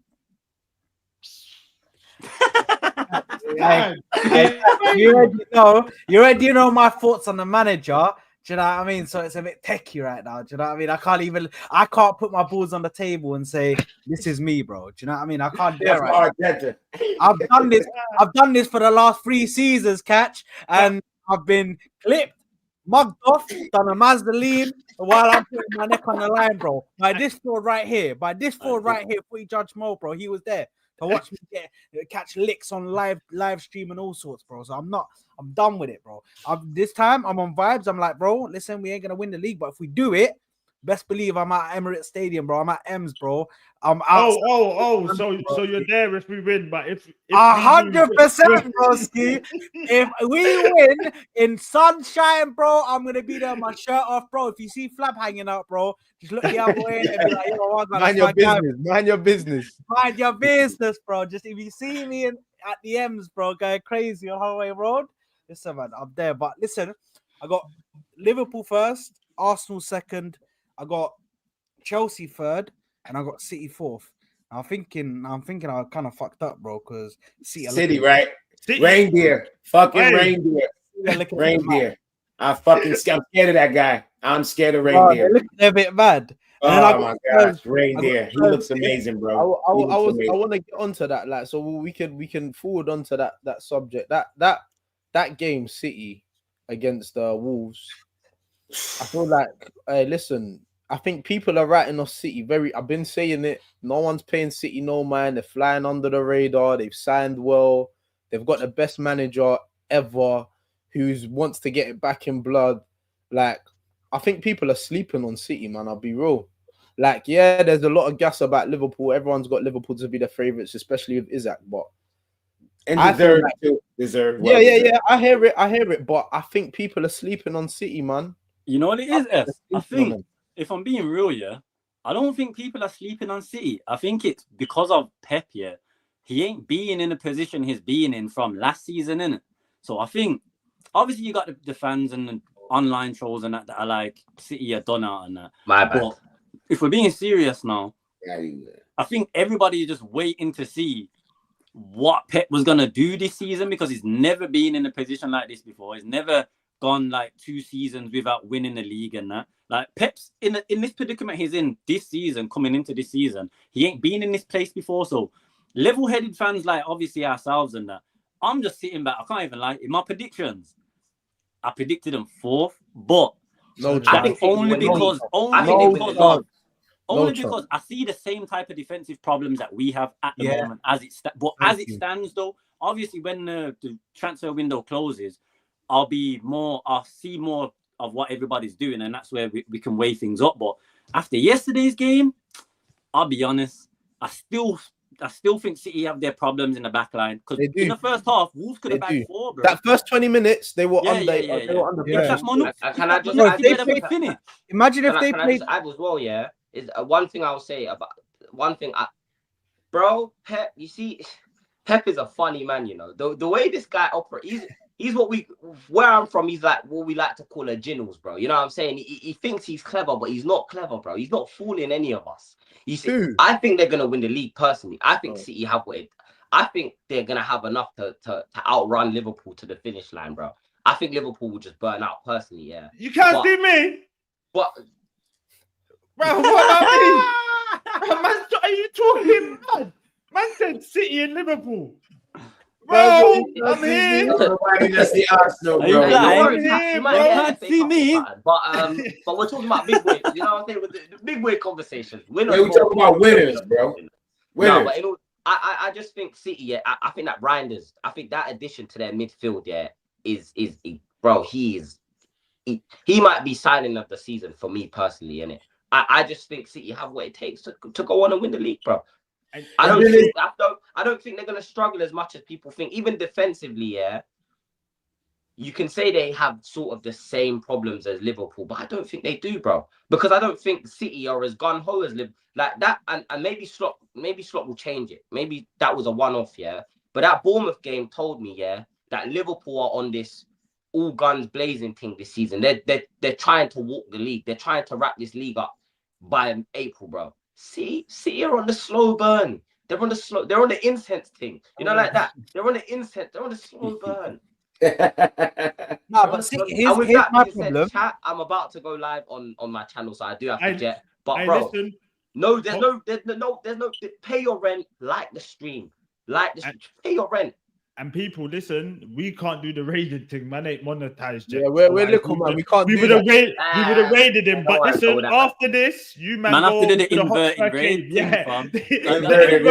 You already know my thoughts on the manager. Do you know what I mean? So it's a bit techie right now. Do you know what I mean? I can't put my balls on the table and say this is me, bro. Do you know what I mean? I can't do it right now. I've done this for the last 3 seasons, catch, and I've been clipped, mugged off, done a Mazdaline while I'm putting my neck on the line, bro. By this forward right here, Footy Judge Mo, bro, he was there to watch me catch licks on live stream and all sorts, bro. So I'm done with it, bro. This time I'm on vibes. I'm like, bro, listen, we ain't gonna win the league, but if we do it, best believe I'm at Emirates Stadium, bro. I'm at Ems, bro. I'm out. So you're there if we win, but if 100%, broski. If we win in sunshine, bro, I'm gonna be there with my shirt off, bro. If you see Flab hanging out, bro, just look the other way and be like, yo, mind your business. Mind your business. Mind your business, bro. Just if you see me at the M's, bro, going crazy on Holloway Road, listen, man, I'm there. But listen, I got Liverpool 1st, Arsenal 2nd, I got Chelsea 3rd, and I got City fourth. I'm thinking I kind of fucked up, bro, because City, right? City. Reindeer. Fucking Hey. reindeer. They're looking Reindeer. I'm scared of that guy. I'm scared of Bro, reindeer. they're a bit mad. And then I Oh got my gosh, Spurs. reindeer. He looks amazing, bro. I He looks amazing. want to get onto that, like, so we can forward onto that subject. That game, City against the Wolves. I feel like, listen, I think people are writing off City very. I've been saying it. No one's paying City no mind. They're flying under the radar. They've signed well. They've got the best manager ever, who wants to get it back in blood. Like, I think people are sleeping on City, man. I'll be real. Like, yeah, there's a lot of gas about Liverpool. Everyone's got Liverpool to be the favourites, especially with Isaac. But And I feel deserved like- too. Deserved. yeah. I hear it. But I think people are sleeping on City, man. You know what it is, S? I Sleeping on think, them. if I'm being real, yeah, I don't think people are sleeping on City. I think it's because of Pep, yeah. He ain't being in the position he's been in from last season, innit? So I think, obviously, you got the fans and the online trolls and that are like, City are done out and that. My bad. But if we're being serious now, Yeah, I think everybody is just waiting to see what Pep was going to do this season, because he's never been in a position like this before. He's never gone like 2 seasons without winning the league and that. Like, Pep's in this predicament he's in this season, coming into this season, he ain't been in this place before. So level-headed fans like obviously ourselves and that, I'm just sitting back. I can't even lie. In my predictions, I predicted them 4th, but No I chance. think only because I see the same type of defensive problems that we have at the moment as it stands though. Obviously, when the transfer window closes, I'll see more of what everybody's doing, and that's where we can weigh things up. But after yesterday's game, I'll be honest, I still think City have their problems in the back line, because in the first half, Wolves could have bagged 4, bro. That first 20 minutes, they were under. Yeah. Can I just Bro, add if they to played- finish? Imagine if they Can I played. just add as well? Yeah, is one thing I'll say about bro, Pep. You see, Pep is a funny man. You know the way this guy operates. He's where I'm from. He's like what we like to call a ginnels, bro. You know what I'm saying? He thinks he's clever, but he's not clever, bro. He's not fooling any of us. You see, I think they're gonna win the league personally. I think City have what I think they're gonna have enough to outrun Liverpool to the finish line, bro. I think Liverpool will just burn out personally. Yeah, You can't see me. but Bro, what about me? Bro, man, are you talking mad? Man said City and Liverpool. Bro, I'm here. Nobody that's the Arsenal, Are you bro. blind? You might bro, get can't FA see Cup me. or something, but we're talking about big weight. You know what I'm saying? With the big weight conversation. Yeah, we talking about winners, bro. Winners. No, but I just think City. Yeah, I think that Reinders. I think that addition to their midfield, yeah, is bro. He might be signing of the season for me personally, innit? I just think City have what it takes to go on and win the league, bro. I don't think they're gonna struggle as much as people think. Even defensively, yeah, you can say they have sort of the same problems as Liverpool, but I don't think they do, bro. Because I don't think City are as gun ho as Liverpool like that. And maybe Slot will change it. Maybe that was a one-off, yeah. But that Bournemouth game told me, yeah, that Liverpool are on this all guns blazing thing this season. They're trying to walk the league. They're trying to wrap this league up by April, bro. City are on the slow burn. They're on the incense thing. You know, like that. They're on the incense. They're on the slow burn. Nah, but see, here's my problem. Chat, I'm about to go live on my channel, so I do have to jet. But bro, listen, there's no. Pay your rent, like the stream, pay your rent. and people, listen, we can't do the raided thing. Man ain't monetized yet. Yeah, we're little, man. We can't We do would have that. raided him. But I don't listen, wanna go after this, you man Man, go after the to the inverted Hotspur raid Cave. thing, fam. Inverted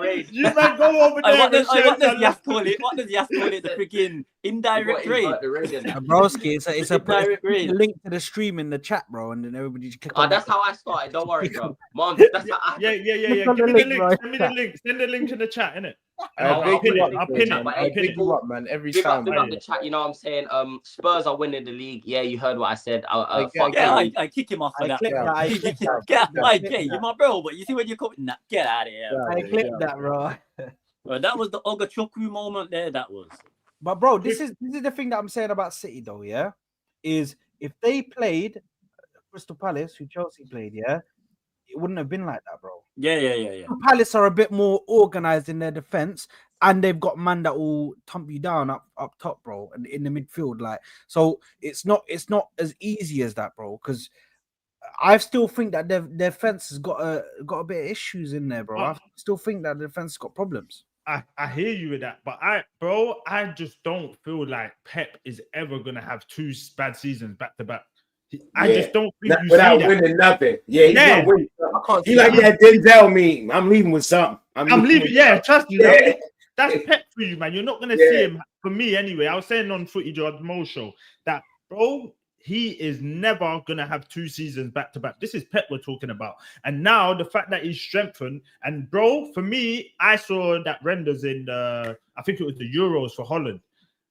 raid. You man go over there. What does and Yas call it? What does Yas call it? The freaking indirect raid. Broski, it's a Direct raid. link to the stream in the chat, bro, and then everybody just click Oh, on that's that. how I started. Don't worry, bro. Mom, that's how I. Yeah. Click on Give the me the link, link. bro. Send me the link. Send the link in the chat, innit? I'll pin pin it. it. I'll pin it. But I'll hey, pin it. Big you up, man. Every Big time. up the chat. You know what I'm saying? Spurs are winning the league. Yeah, you heard what I said. I kick him off for that. clicked that, I clicked that. I get you're my bro, but you see when you come, nah, get out of here. I clicked that, bro. Well, that was the Ogachukwu moment there. That was. But bro, this is the thing that I'm saying about City, though. Yeah, is if they played Crystal Palace, who Chelsea played, yeah, it wouldn't have been like that, bro. Yeah. Palace are a bit more organized in their defense, and they've got man that will thump you down up top, bro, and in the midfield. Like, so it's not as easy as that, bro. Because I still think that their defense has got a bit of issues in there, bro. I still think that the defense has got problems. I hear you with that, but I just don't feel like Pep is ever gonna have 2 bad seasons back to back. I just don't think you without see that. winning nothing. Yeah, he's gonna win. I can't He see like that. that Denzel meme. I'm leaving with something. I'm leaving. Yeah, trust me. Yeah. That's Pep for you, man. You're not gonna see him. For me, anyway. I was saying on Footy George Mo show that, bro, he is never gonna have 2 seasons back to back. This is Pep we're talking about. And now the fact that he's strengthened, and bro, for me, I saw that renders in I think it was the Euros for Holland.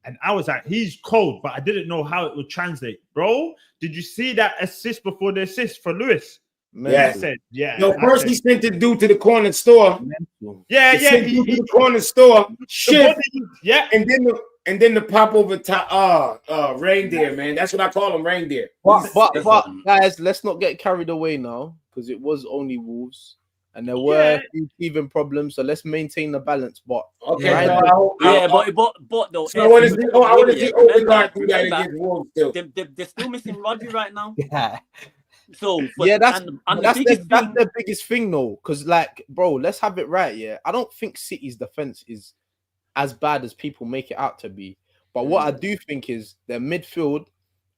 And I was like, he's cold, but I didn't know how it would translate. Bro, did you see that assist before the assist for Lewis? Yeah. I said, yeah. Yo, first he sent the dude to the corner store. Yeah. He to the corner store. Shit. Yeah. And then the pop over top reindeer, man. That's what I call him, reindeer. But guys, let's not get carried away now, because it was only Wolves. And there were even problems, so let's maintain the balance. But but though, so I want to see Odegaard do that against Wolves still. They're still missing Rodri right now. Yeah. So that's the the biggest thing though, because like, bro, let's have it right. Yeah, I don't think City's defense is as bad as people make it out to be. But what I do think is their midfield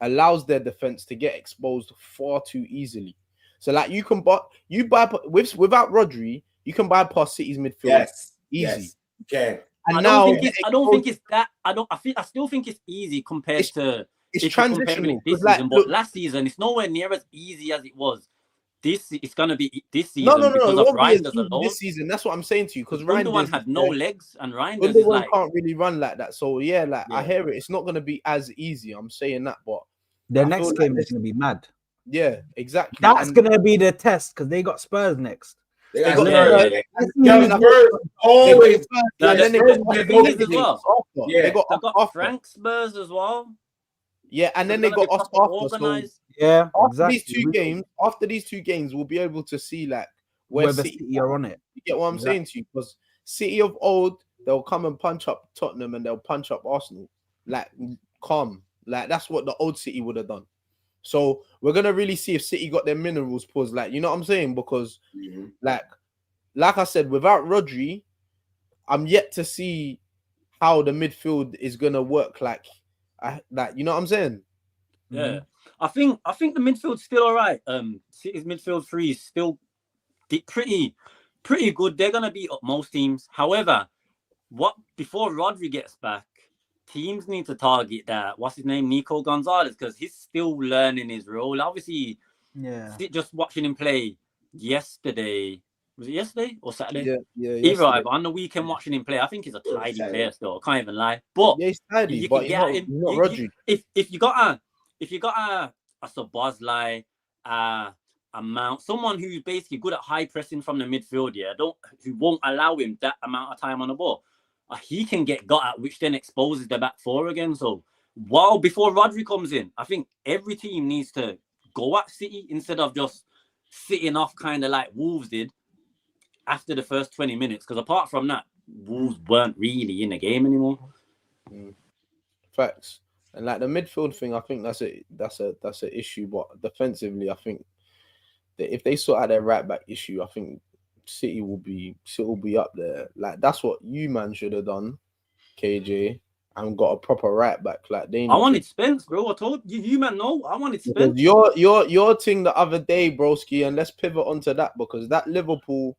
allows their defense to get exposed far too easily. So like without Rodri, you can bypass City's midfield easy. Okay. And I still think it's easy compared to it's transitional. This season, but last season it's nowhere near as easy as it was. It's gonna be this season because of Reinders alone. This season, that's what I'm saying to you. Because Gundogan had no legs, and Reinders can't really run like that. So I hear it. It's not gonna be as easy. I'm saying that, but their next game is gonna be mad. Yeah, exactly. That's gonna be the test because they got Spurs next. They got Spurs always. Then they got They got Frank Spurs as well. Yeah, and then they got us after. So yeah, after these two games, we'll be able to see like where City are on it. You get what I'm saying to you? Because City of old, they'll come and punch up Tottenham and they'll punch up Arsenal. Like calm. Like that's what the old City would have done. So we're gonna really see if City got their minerals paused. Like, you know what I'm saying? Because like I said, without Rodri, I'm yet to see how the midfield is gonna work. Like you know what I'm saying? Yeah, I think the midfield's still all right. City's midfield three is still pretty good. They're gonna beat up most teams. However, before Rodri gets back, teams need to target that. What's his name? Nico Gonzalez, because he's still learning his role. Obviously, just watching him play yesterday. Was it yesterday or Saturday? Yeah. Either way, but on the weekend watching him play, I think he's a tidy player still. I can't even lie. But he's tidy, but he's not Rodri. If you got a Szoboszlai, a Mount, someone who's basically good at high pressing from the midfield, who won't allow him that amount of time on the ball, he can get got at, which then exposes the back four again. So before Rodri comes in, I think every team needs to go at City instead of just sitting off kind of like Wolves did after the first 20 minutes. Because apart from that, Wolves weren't really in the game anymore. Facts. And like the midfield thing, I think that's an issue. But defensively, I think that if they sort out their right back issue, I think City will be up there. Like that's what you man should have done, KJ, and got a proper right back. Like I wanted Spence, bro. I told you man, no, I wanted Spence. Your thing the other day, broski, and let's pivot onto that because that Liverpool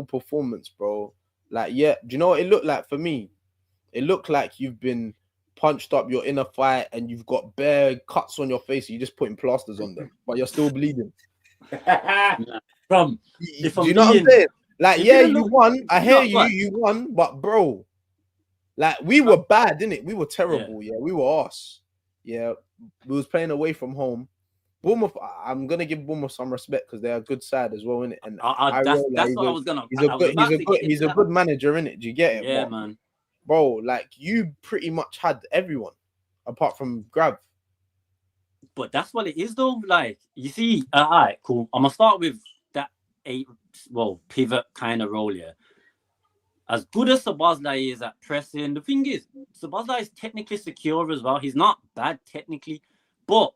performance, bro. Like, do you know what it looked like for me? It looked like you've been punched up, you're in a fight, and you've got bare cuts on your face. You're just putting plasters on them, but you're still bleeding. Do you know what I'm saying? Like, you won. I hear you won, but bro, like we were bad, didn't it? We were terrible. Yeah, we were arse. Yeah, we was playing away from home. Bournemouth, I'm gonna give Bournemouth some respect because they're a good side as well, innit? And that's what I was gonna. He's a good manager, innit? Do you get it? Yeah, man. Bro, like you pretty much had everyone apart from Grav. But that's what it is, though. Like, you see, all right, cool. I'm gonna start with the pivot kind of role here. As good as Szoboszlai is at pressing, the thing is, Szoboszlai is technically secure as well. He's not bad technically, but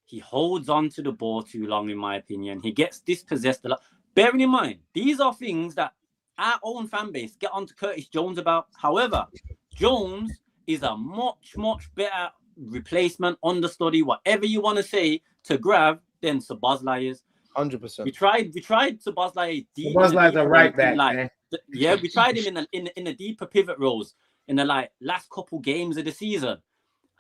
he holds on to the ball too long, in my opinion. He gets dispossessed a lot. Bearing in mind, these are things that our own fan base get onto Curtis Jones about. However, Jones is a much, much better replacement, understudy, whatever you want to say, to grab than Szoboszlai is. 100%. We tried Szoboszlai. Szoboszlai's a right back, man. Yeah, we tried him in the deeper pivot roles in the last couple games of the season,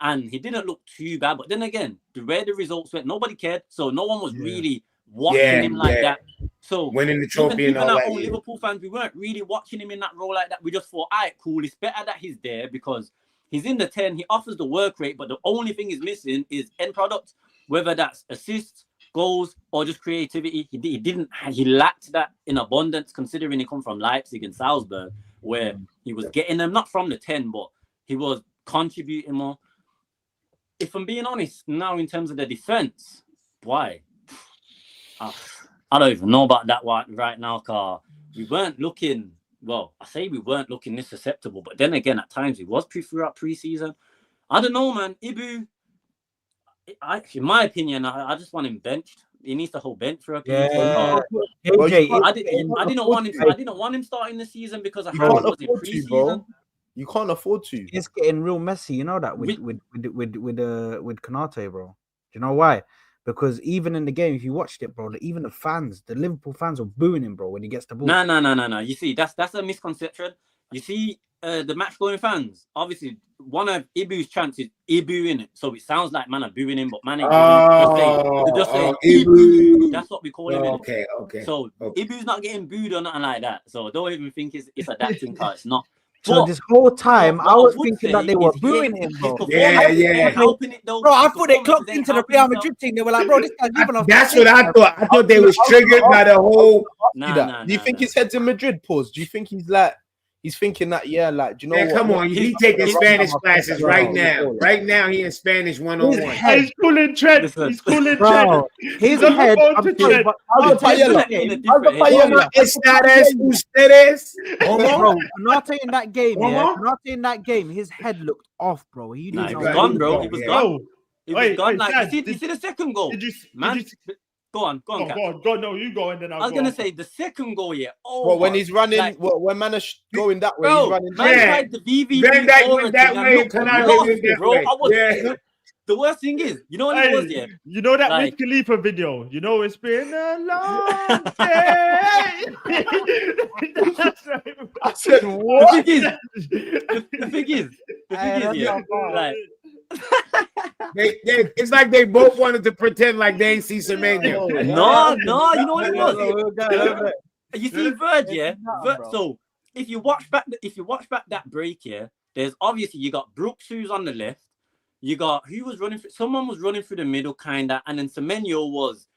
and he didn't look too bad. But then again, the way the results went, nobody cared, so no one was really watching him like that. So winning the trophy even and all our that. own Liverpool fans, we weren't really watching him in that role like that. We just thought, all right, cool. It's better that he's there because he's in the 10. He offers the work rate, but the only thing he's missing is end product, whether that's assists, goals, or just creativity. He lacked that in abundance, considering he come from Leipzig and Salzburg, where he was getting them not from the 10, but he was contributing more. If I'm being honest, now in terms of the defense, why? I don't even know about that one right now, car. We weren't looking. Well, I say we weren't looking this susceptible, but then again, at times we was throughout preseason. I don't know, man. Ibu. In my opinion, I just want him benched. He needs to hold bench for a period. I didn't want him starting the season because I heard it was in preseason. You can't afford to. It's getting real messy, you know that with Konate, bro. Do you know why? Because even in the game, if you watched it, bro, even the Liverpool fans were booing him, bro, when he gets the ball. No. You see, that's a misconception. You see, the match-going fans, obviously, one of Ibu's chances, Ibu in it. So it sounds like man are booing him, but man ain't just say Ibu. That's what we call him. Okay. So Ibu's not getting booed or nothing like that. So don't even think it's a that thing, cause it's not. So this whole time, I was thinking that they were booing him, bro. Yeah. Helping it though. Bro, I thought they clocked into the Real Madrid team. They were like, bro, this guy's giving us. That's what I thought. I thought they was triggered by the whole. Do you think his head's in Madrid? Pause. Do you think he's thinking that? Yeah, like, do you know what? Come on, he's taking Spanish classes right now. Right now, he in Spanish 101. He's cooling Trent. He's cooling Trent. His head. Estadas ustedes. Bro, Konate in that game, Konate in that game, his head looked off, bro. He was gone, bro. He was gone. He was gone. Like, you see the second goal? Go on. No, you go and then I was gonna say the second goal, yeah. Oh, well, when he's running, when man is going that way, bro, he's running. Man tried the VV. went that way. The worst thing is, you know what it was, yeah. You know that Wiz Khalifa video. You know it's been a long day. I said what? The thing is, yeah. Like, it's like they both wanted to pretend like they ain't see Semenyo. No, you know what it was? You see Verge, yeah. So if you watch back that break, yeah, there's obviously you got Brooks who's on the left. You got someone was running through the middle, kinda, and then Semenyo was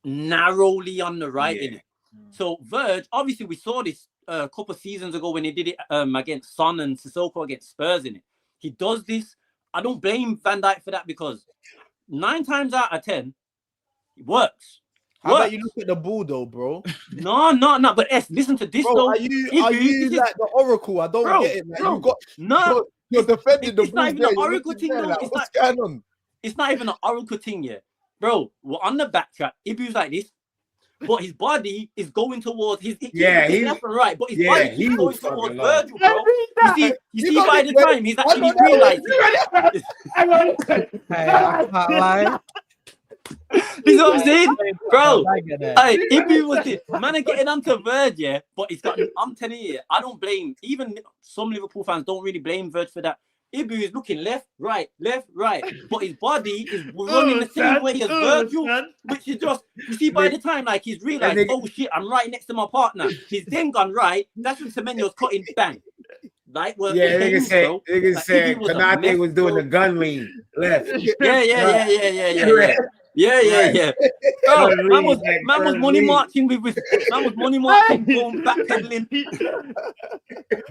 narrowly on the right in it. So Verge, obviously, we saw this a couple of seasons ago when he did it against Son and Sissoko against Spurs in it. He does this. I don't blame Van Dijk for that because 9 times out of 10, it works. How about you look at the ball though, bro? No. But listen to this bro, though. Are you like the Oracle? I don't get it. Like, you're defending the ball. It's not even an Oracle thing though. Like, what's going on? It's not even an Oracle thing yet, bro. We're on the backtrack. Ibu's like this. But his body is going towards he's left and right, but his body is going towards Virgil, bro. You see by the time he's actually realizing. I can't lie. You know what I'm saying? Bro, if he was this man getting onto Verge, yeah, but he's got I'm telling you, I don't blame even some Liverpool fans don't really blame Verge for that. Ibu is looking left, right, but his body is running the same way as Virgil, which is just, you see, by the time, like, he's realized, oh shit, I'm right next to my partner. He's then gone right, that's when Semenyo's cutting bang. Like, well, nigga said Konate was doing the gun lean left. Yeah. Yeah. Bro, Right. man was Like, money marching with man was money marching, going backpedaling.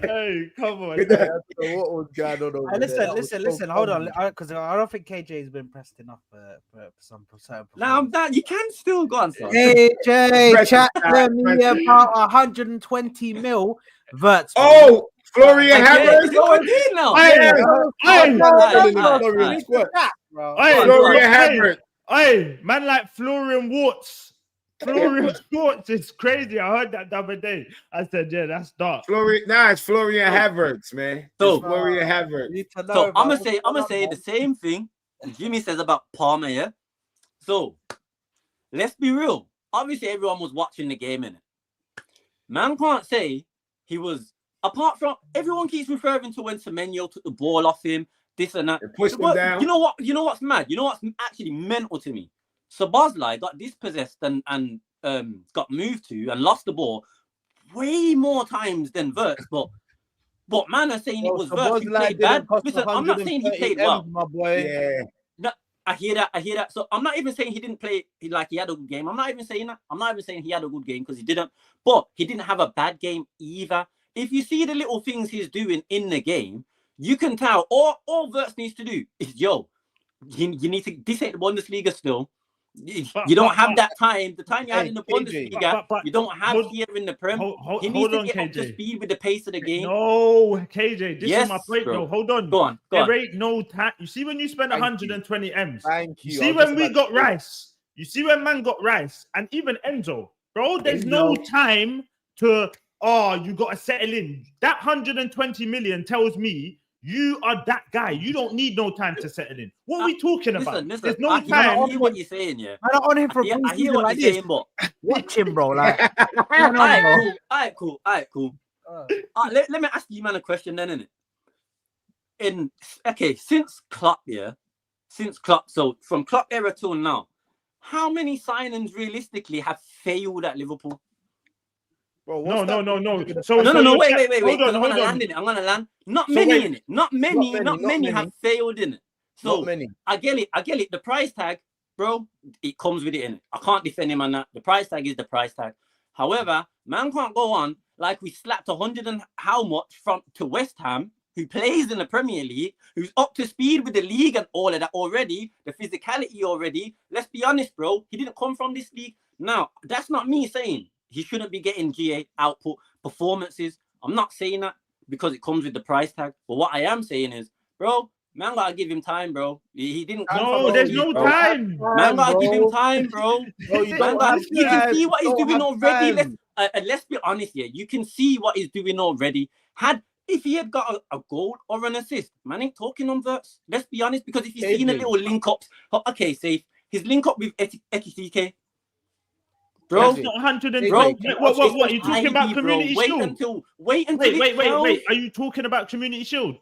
Hey, come on. With man. I don't know what was going on over there. Listen, That was listen, so listen. Hold on, funny. because I don't think KJ has been pressed enough for some certain Now performance. that you can still go on, son. KJ, Press chat it, to press me it. about 120 mil. Verts. Oh, Florian Okay, Havertz. is it on deal now? Hey, Yeah. hey, Florian Squirt. hey, Florian hey, Havertz. hey, man, like Florian Warts. Florian Warts is crazy. I heard that the other day. I said, yeah, that's dark. It's Florian Havertz, man. So- It's Florian Havertz. So I'm gonna say the same thing Jimmy says about Palmer, yeah. So let's be real. Obviously, everyone was watching the game, innit? Man can't say he was. Apart from everyone keeps referring to when Semenyo took the ball off him, this and that. They pushed him But down. you know what? You know what's mad? You know what's actually mental to me? Szoboszlai got dispossessed and got moved to and lost the ball way more times than Wirtz. But man are saying it was Wirtz who played bad. Listen, I'm not saying he played well. My boy. Yeah. I hear that. So I'm not even saying he didn't play like he had a good game. I'm not even saying that. I'm not even saying he had a good game because he didn't. But he didn't have a bad game either. If you see the little things he's doing in the game, you can tell. All Wirtz needs to do is, you need to. This ain't the Bundesliga still. You don't have that time. The time you had in the Bundesliga, you don't have here in the Prem. He needs to get up to speed with the pace of the game. No, KJ, this is my point. bro. No, hold on. Go on. There ain't no time. You see when you spend 120 M's. Thank you. You see when we got Rice. You see when man got Rice and even Enzo. Bro, there's no time to, you got to settle in. That 120 million tells me you are that guy. You don't need no time to settle in. What are we talking about? Listen, There's no I time. hear what you're saying, yeah. I'm not on him for a I hear preseason what like you're this. saying, but Watch him, bro. Like, all right, cool. Let me ask you, man, a question then, innit? Since Klopp, so from Klopp era till now, how many signings realistically have failed at Liverpool? Bro, No. what's that? No, wait. Hold on. I'm gonna land. Not So many wait. in it. Not many have failed in it. So Not many. I get it. The price tag, bro, it comes with it in it. I can't defend him on that. The price tag is the price tag. However, man can't go on like we slapped 100 and how much from to West Ham, who plays in the Premier League, who's up to speed with the league and all of that already, the physicality already. Let's be honest, bro. He didn't come from this league. Now, that's not me saying he shouldn't be getting GA output performances. I'm not saying that because it comes with the price tag. But what I am saying is, bro, man gotta give him time, bro. He didn't come No, from there's this no league, bro. time. Man gotta give him time, bro. You can see what he's doing already. Let's be honest here. You can see what he's doing already. If he had got a goal or an assist, man ain't talking on Wirtz. Let's be honest, because if you've seen a little link ups, safe. His link up with Ekitike. Bro, That's not 100 bro, what are you talking about? Community Shield? Wait. Are you talking about Community Shield?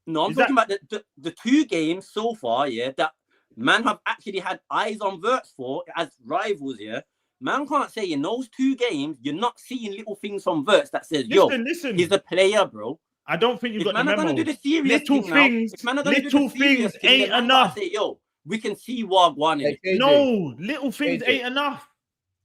No, I'm talking about the two games so far, yeah, that man have actually had eyes on Wirtz for as rivals, yeah. Man can't say in those two games you're not seeing little things from Wirtz that says, listen. He's a player, bro. I don't think you got the man are memo. gonna do the serious Little thing things, now, if man are gonna do little the serious things thing, ain't then man enough. gotta say, we can see what one in it. No, little things ain't enough.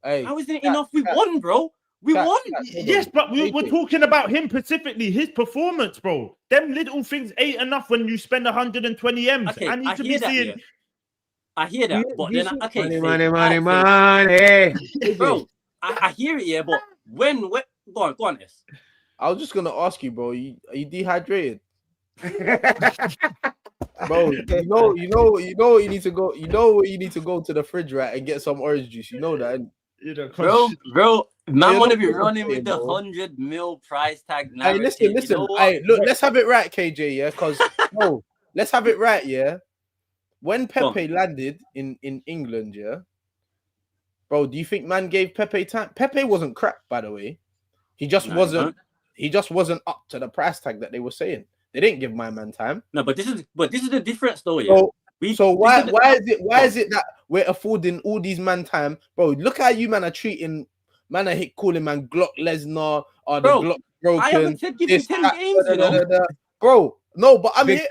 How isn't it enough? We won, bro. We won. Yes, but we're talking about him specifically, his performance, bro. Them little things ain't enough when you spend 120 M's. Okay, I need to be seeing. Yeah. I hear that, but then money. Bro, I hear it, yeah, but when go on, S. I was just gonna ask you, bro. Are you dehydrated? Bro, you know you need to go. You know you need to go to the fridge, right, and get some orange juice. You know that, bro. Man, want to be what I'm running with saying, the bro. 100 mil price tag. Hey, listen. You know what? Hey, look, let's have it right, KJ. Yeah, because let's have it right. Yeah, when Pepe landed in England, yeah, bro. Do you think man gave Pepe time? Pepe wasn't crap, by the way. He just wasn't. He just wasn't up to the price tag that they were saying. They didn't give my man time. No, but this is the different story. So why is it that we're affording all these man time, bro? Look how you man are treating man. I hit calling man Glock Lesnar or the Glock broken. I haven't said give him 10 games, you know, bro. No, but I'm here.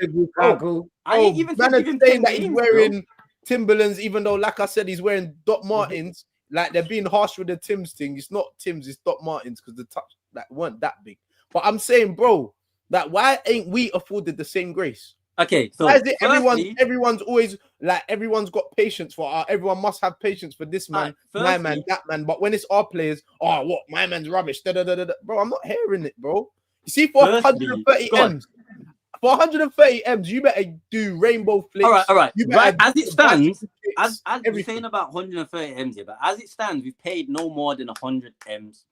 I ain't even man said give him 10 saying that games, he's wearing Timberlands, even though, like I said, he's wearing Doc Martens. Like they're being harsh with the Tim's thing. It's not Tim's, it's Doc Martens because the touch like weren't that big. But I'm saying, bro, that why ain't we afforded the same grace? Okay, so Why is it firstly, everyone's always like everyone's got patience for everyone must have patience for this man, my man, that man. But when it's our players, what my man's rubbish. Da, da, da, da, da. Bro, I'm not hearing it, bro. You see, for 130 M's, for 130 M's, you better do rainbow flicks. All right. You Right, as it stands, flicks, as we're saying about 130 M's here, but as it stands, we've paid no more than 100 M's.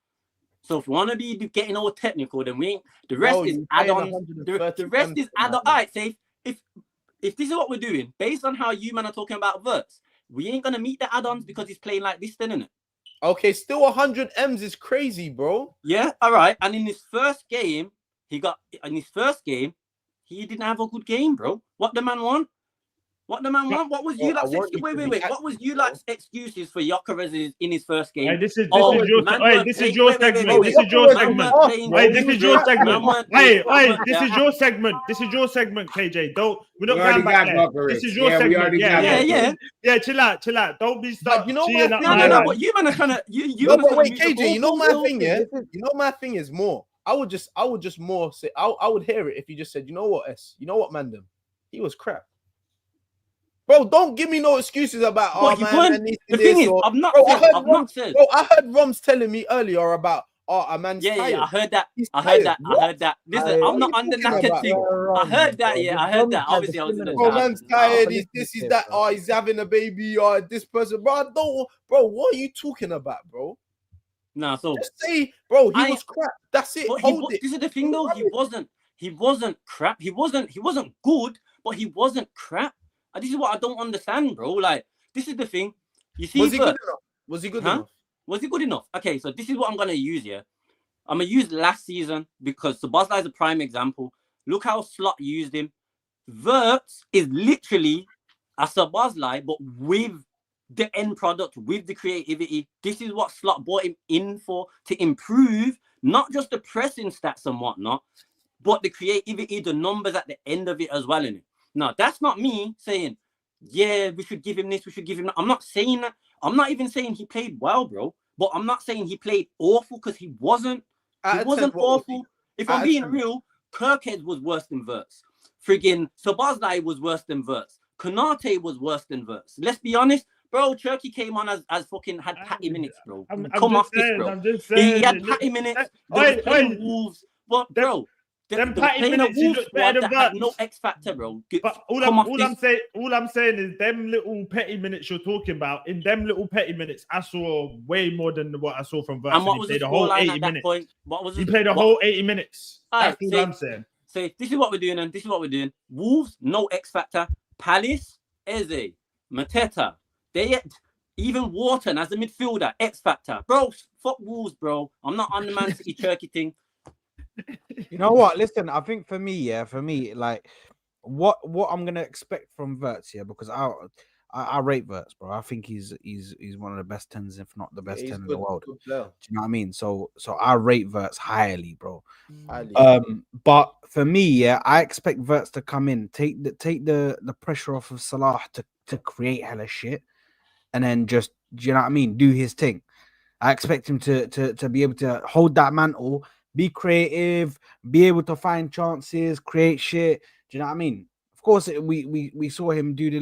So if we want to be getting all technical, then we ain't. The rest is add-ons. The rest is add-on. All right, say if this is what we're doing, based on how you man are talking about Verts, we ain't gonna meet the add-ons because he's playing like this, then, isn't it? Okay, still 100 M's is crazy, bro. Yeah, all right. And in his first game, he didn't have a good game, bro. What the man want? What was you like? Wait. What was you like excuses for Gyökeres in his first game? Hey, this is your segment. This is your segment. This is your segment. This is your segment, KJ. We're not going back there. This is your segment. Yeah. Chill out. Don't be stuck. You know No. But you man are trying to. But wait, KJ. You know my thing, yeah. You know my thing is more. I would just more say. I would hear it if you just said, you know what, You know what, Mandem? He was crap. Bro, don't give me no excuses about man. The thing is, I've not said. Bro, I heard Roms telling me earlier about a man's tired. Yeah, I heard that. Listen, I'm not under that thing. I heard that. Obviously, I was in the man's tired. He's this, he's that. He's having a baby. This person, bro. Bro, what are you talking about, bro? Nah, so just say, bro, he was crap. That's it. Hold it. This is the thing, though. He wasn't crap. He wasn't good, but he wasn't crap. And this is what I don't understand, bro. Like, this is the thing. You see, was he good enough? Was he good enough? Okay, so this is what I'm gonna use here. I'm gonna use last season because Szoboszlai is a prime example. Look how Slot used him. Verts is literally a Szoboszlai, but with the end product, with the creativity. This is what Slot brought him in for, to improve not just the pressing stats and whatnot, but the creativity, the numbers at the end of it as well, innit? Now, that's not me saying, yeah, we should give him this, we should give him that. I'm not saying that. I'm not even saying he played well, bro. But I'm not saying he played awful because he wasn't. He wasn't awful. If I'm being real, Kirkhead was worse than Verts. Friggin' Szoboszlai was worse than Verts. Konate was worse than Verts. Let's be honest, bro. Turkey came on as fucking had patty minutes, bro. Come off this, bro. He had patty minutes. Wolves, but bro. Them patty minutes, he looked better than Verts. No X factor, bro. But all I'm saying is them little petty minutes you're talking about. In them little petty minutes, I saw way more than what I saw from Verts. And what was the scoreline at that point? He played the whole 80 minutes. That's all I'm saying. So this is what we're doing, and this is what we're doing. Wolves, no X factor. Palace, Eze, Mateta. Even Wharton as a midfielder, X factor. Bro, fuck Wolves, bro. I'm not on the Man City Turkey thing. You know what? Listen, I think for me, like what I'm gonna expect from Verts here, because I rate Verts, bro. I think he's one of the best 10s, if not the best 10 in the world. Do you know what I mean? So I rate Verts highly, bro. But for me, I expect Verts to come in, take the pressure off of Salah to create hella shit, and then just, do you know what I mean, do his thing. I expect him to be able to hold that mantle, be creative, be able to find chances, create shit. Do you know what I mean? Of course, we saw him do the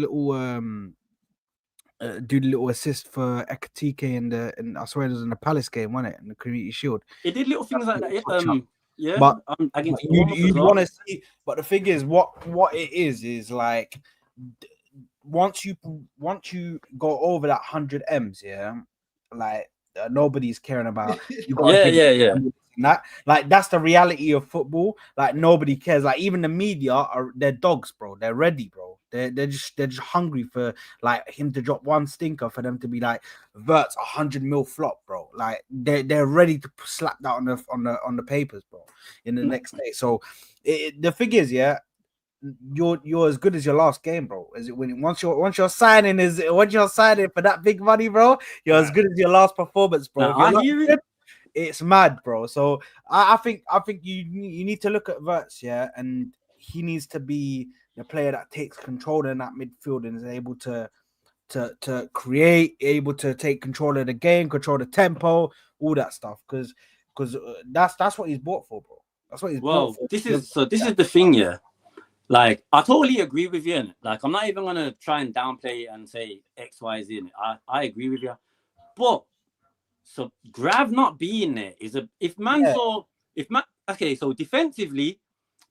little assist for Ekatike and I swear it was in the Palace game, wasn't it? In the Community Shield. He did little things like that. Yeah, but you want to see. But the thing is, what it is like once you go over that 100 M's, like nobody's caring about. You got that, like, that's the reality of football. Like, nobody cares. Like, even the media they're dogs, bro. They're ready, bro. They're just hungry for like him to drop one stinker for them to be like, Verts 100 mil flop, bro. Like, they're ready to slap that on the papers, bro, in the next day. So the thing is, you're as good as your last game, bro. Is it once you're signing for that big money, bro? You're as good as your last performance, bro. It's mad, bro. So I think you need to look at Verts, and he needs to be the player that takes control in that midfield and is able to to create, able to take control of the game, control the tempo, all that stuff. Because that's what he's bought for, bro. That's what he's Well, bought for. this is the thing, yeah. Like, I totally agree with you. Innit? Like, I'm not even gonna try and downplay it and say X, Y, Z. Innit? I agree with you. But so Grav not being there is okay. So defensively,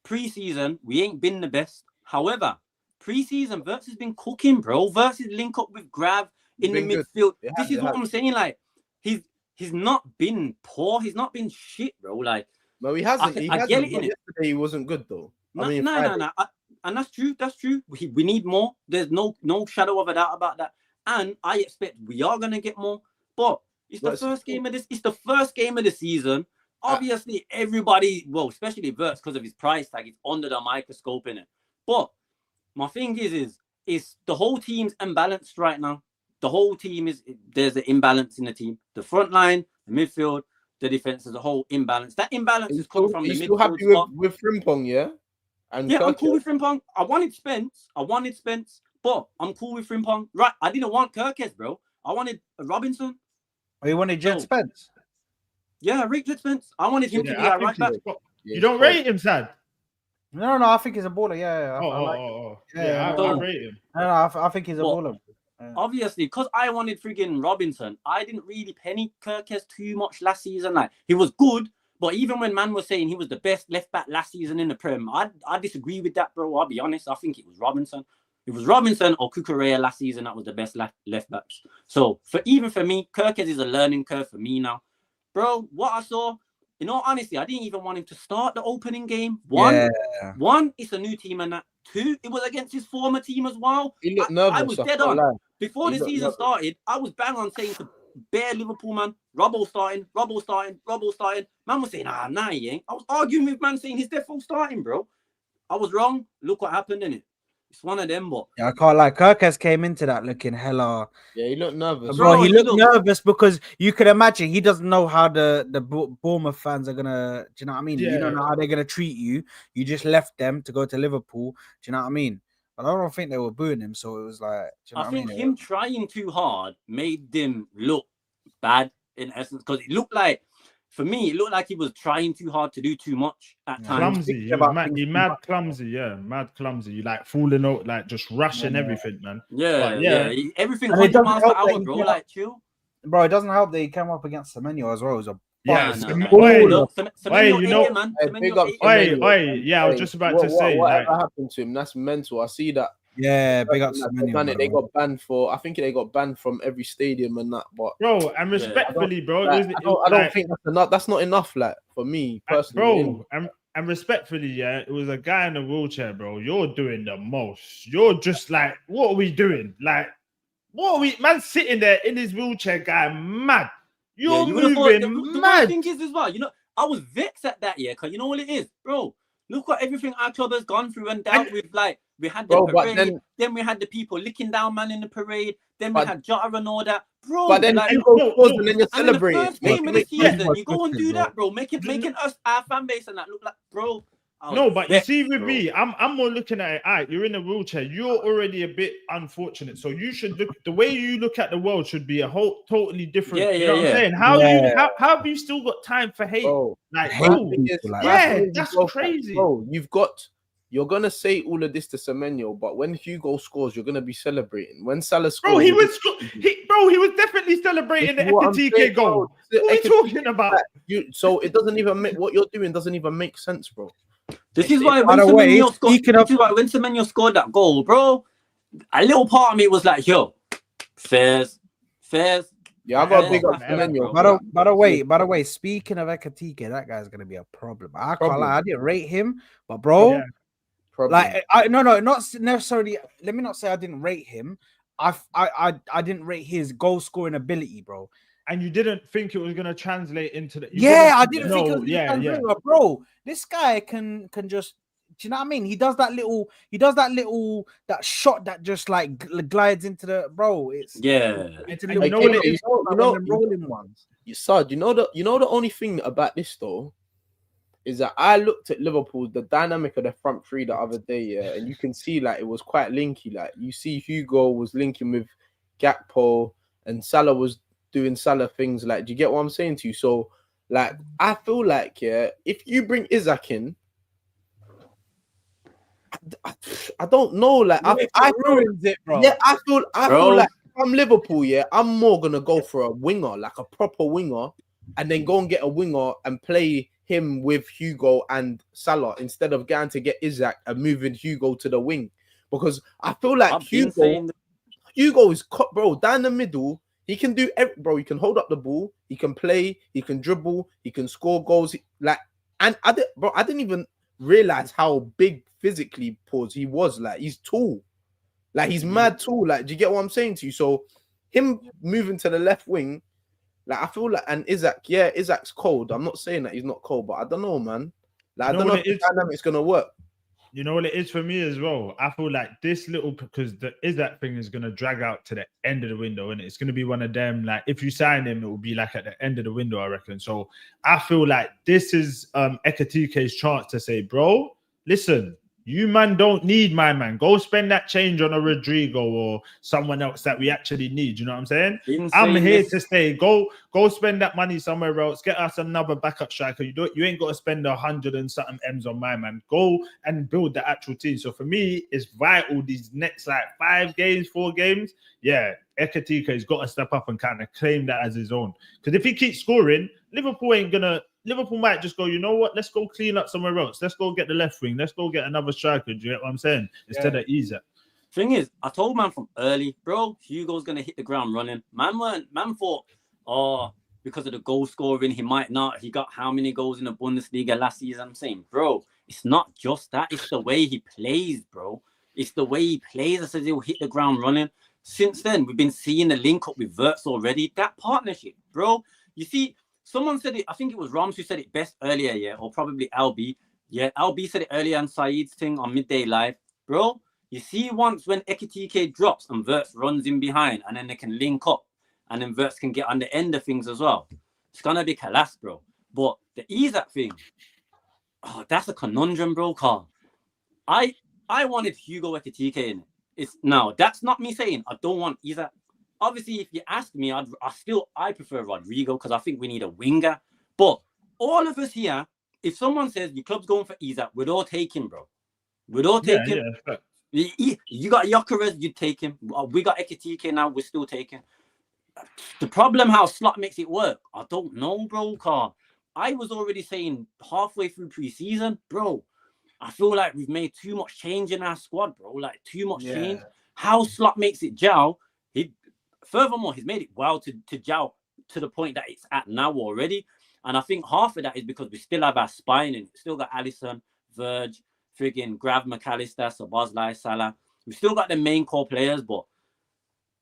preseason we ain't been the best. However, preseason Verts has been cooking, bro. Verts link up with Grav in the midfield. This is what I'm saying. Like, he's not been poor. He's not been shit, bro. Like, no, he hasn't. I get it. Yesterday he wasn't good though. No. And that's true. That's true. We need more. There's no shadow of a doubt about that. And I expect we are gonna get more. But it's the first game of this. It's the first game of the season. Obviously, everybody, well, especially Verts, because of his price tag, is under the microscope in it. But my thing is the whole team's imbalanced right now. The whole team there's an imbalance in the team. The front line, the midfield, the defense as a whole imbalance. That imbalance is coming from the midfield. You still happy with Frimpong, yeah? And I'm cool with Frimpong. I wanted Spence, but I'm cool with Frimpong. Right, I didn't want Kirkes, bro. I wanted Robinson. Oh, you wanted Jet Spence? Yeah, Rick Jet Spence. I wanted him to be our right back. You don't rate him, Saad? No, I think he's a baller. Yeah. I rate him. No, I think he's a baller. Obviously, because I wanted friggin' Robinson, I didn't really penny Kirkes too much last season. Like, he was good, but even when man was saying he was the best left back last season in the Prem, I disagree with that, bro. I'll be honest. I think it was Robinson. It was Robinson or Kukurea last season that was the best left backs. So for me, Kirkes is a learning curve for me now. Bro, what I saw, in all honesty, I didn't even want him to start the opening game. One, it's a new team, and that. Two, it was against his former team as well. He looked nervous. I was dead on. Before the season started, I was bang on saying to bare Liverpool, man, Robbo starting. Man was saying, nah, he ain't. I was arguing with man saying he's definitely starting, bro. I was wrong. Look what happened, innit? It's one of them, but I can't lie. Kirkes came into that looking hella. Yeah, he looked nervous. Bro, he looked nervous because you could imagine he doesn't know how the Bournemouth fans are gonna. Do you know what I mean? Yeah. You don't know how they're gonna treat you. You just left them to go to Liverpool. Do you know what I mean? But I don't think they were booing him, so it was like. Do you know I think him trying too hard made them look bad in essence, because it looked like. For me, it looked like he was trying too hard to do too much at times. Clumsy. He mad clumsy. Yeah, mad clumsy. You like falling out, like just rushing everything, man. Yeah. Everything 100 miles per hour, bro. Like, chill. Bro, it doesn't help that he came up against Semenyo as well. It was a Yeah, I was just about to say, whatever happened to him, that's mental. I see that. Yeah, big up Semenyo. They got banned for. I think they got banned from every stadium and that. But bro, and respectfully, bro, I don't think that's not enough. Like for me personally, bro, and respectfully, yeah, it was a guy in a wheelchair, bro. You're doing the most. You're just like, what are we doing? Like, what are we? Man, sitting there in his wheelchair, guy, mad. You're moving mad. The thing is as well, you know, I was vexed at that, yeah, because you know what it is, bro. Look what everything our club has gone through and dealt with. Like, we had the parade, then we had the people licking down man in the parade, then we had Jota and all that. Bro, but then like, you go pause and then you're celebrating. The first game of the season, you go and do that, bro. Making us, our fan base and that look like, bro. No, but you see, with me, I'm more looking at it. All right, you're in a wheelchair. You're already a bit unfortunate, so you should look. The way you look at the world should be a whole totally different. You know what I'm saying? How have you still got time for hate? Bro, like, that's crazy. Bro, you're gonna say all of this to Semenyo, but when Hugo scores, you're gonna be celebrating. When Salah scores, bro, he was definitely celebrating the Ekatike goal. What are you talking about? So it doesn't even make what you're doing doesn't even make sense, bro. This is why when Semenyo scored that goal, bro, a little part of me was like, yo, fairs. Yeah, I got a big up Semenyo. By the way, speaking of Ekatike, that guy's gonna be a problem. I can't lie, I didn't rate him, but bro, like not necessarily. Let me not say I didn't rate him. I didn't rate his goal scoring ability, bro. And you didn't think it was going to translate into the... I didn't think it was going to translate. Bro, this guy can just... Do you know what I mean? He does that shot that just like glides into the... Bro, it's... It's rolling ones. Saad, you know the only thing about this, though, is that I looked at Liverpool, the dynamic of the front three the other day, and you can see, like, it was quite linky. Like, you see Hugo was linking with Gakpo, and Salah was doing Salah things. Like, do you get what I'm saying to you? So, like, I feel like, yeah, if you bring Isaac in, I don't know. Like, I feel, ruins it, bro. yeah, I feel Bro. like if I'm Liverpool, yeah, I'm more gonna go for a winger, like a proper winger, and then go and get a winger and play him with Hugo and Salah instead of going to get Isaac and moving Hugo to the wing, because I feel like I've been saying Hugo is cut, bro, down the middle. He can do bro. He can hold up the ball. He can play. He can dribble. He can score goals. And I didn't even realize how big physically, pause, he was. Like, he's tall. Like, he's mad tall. Like, do you get what I'm saying to you? So, him moving to the left wing, like, I feel like, and Isaac's cold. I'm not saying that he's not cold, but I don't know, man. Like, I don't know if the dynamic's gonna work. You know what it is for me as well? I feel like this little, because the Isaac thing is going to drag out to the end of the window, and it's going to be one of them, like, if you sign him, it will be like at the end of the window, I reckon. So I feel like this is Ekatike's chance to say, bro, listen, you man don't need my man. Go spend that change on a Rodrigo or someone else that we actually need. You know what I'm saying? I'm here to stay. Go spend that money somewhere else. Get us another backup striker. You ain't got to spend 100 and something M's on my man. Go and build the actual team. So for me, it's vital these next like 4 games. Yeah, Ekatike has got to step up and kind of claim that as his own. Because if he keeps scoring, Liverpool might just go, you know what? Let's go clean up somewhere else. Let's go get the left wing. Let's go get another striker. Do you get what I'm saying? Instead of Isaac. Thing is, I told man from early, bro, Hugo's gonna hit the ground running. Man thought, because of the goal scoring, he might not. He got how many goals in the Bundesliga last season? I'm saying, bro, it's not just that. It's the way he plays, bro. It's the way he plays. I said he'll hit the ground running. Since then, we've been seeing the link up with Wirtz already. That partnership, bro. You see, someone said it, I think it was Rams who said it best earlier, yeah, or probably LB. Yeah, LB said it earlier on Saeed's thing on Midday Live. Bro, you see once when Ekatike drops and Wirtz runs in behind and then they can link up and then Wirtz can get on the end of things as well. It's going to be class, bro. But the Isaac thing, that's a conundrum, bro, Carl. I wanted Hugo Ekatike in it. Now, that's not me saying I don't want Isaac. Obviously, if you ask me, I prefer Rodrigo because I think we need a winger. But all of us here, if someone says your club's going for Isaac, we'd all take him, bro. We'd all take him. Yeah. You got Gyökeres, you'd take him. We got Ekatike now, we're still taking. The problem how Slot makes it work, I don't know, bro, Carl. I was already saying halfway through preseason, bro, I feel like we've made too much change in our squad, bro. Like, too much change. How Slot makes it gel, furthermore, he's made it well to gel to the point that it's at now already. And I think half of that is because we still have our spine and still got Alisson, Verge, friggin' Grav McAllister, Szoboszlai, Salah. We've still got the main core players, but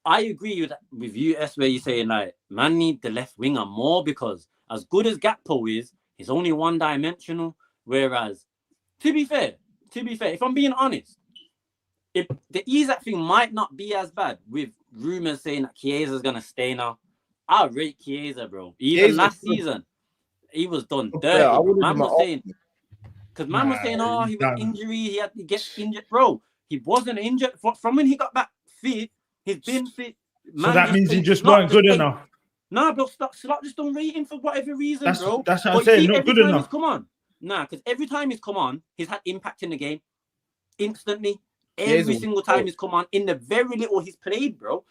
I agree with you, S, where you're saying, like, man need the left winger more because as good as Gakpo is, he's only one-dimensional. Whereas, to be fair, if I'm being honest, if the Isaac thing might not be as bad with rumors saying that Chiesa's going to stay now. I rate Chiesa, bro. Even last season, he was done dirty. Yeah, man was saying, because man was saying, he was injury, he had to get injured. Bro, he wasn't injured. From when he got back fit, he's been fit. Man, so that means he just weren't good enough. No, bro, Slot just don't rate him for whatever reason, bro. That's what I'm saying, not good enough. Come on. Nah, because every time he's come on, he's had impact in the game. Instantly. Every single time he's come on, in the very little he's played, bro.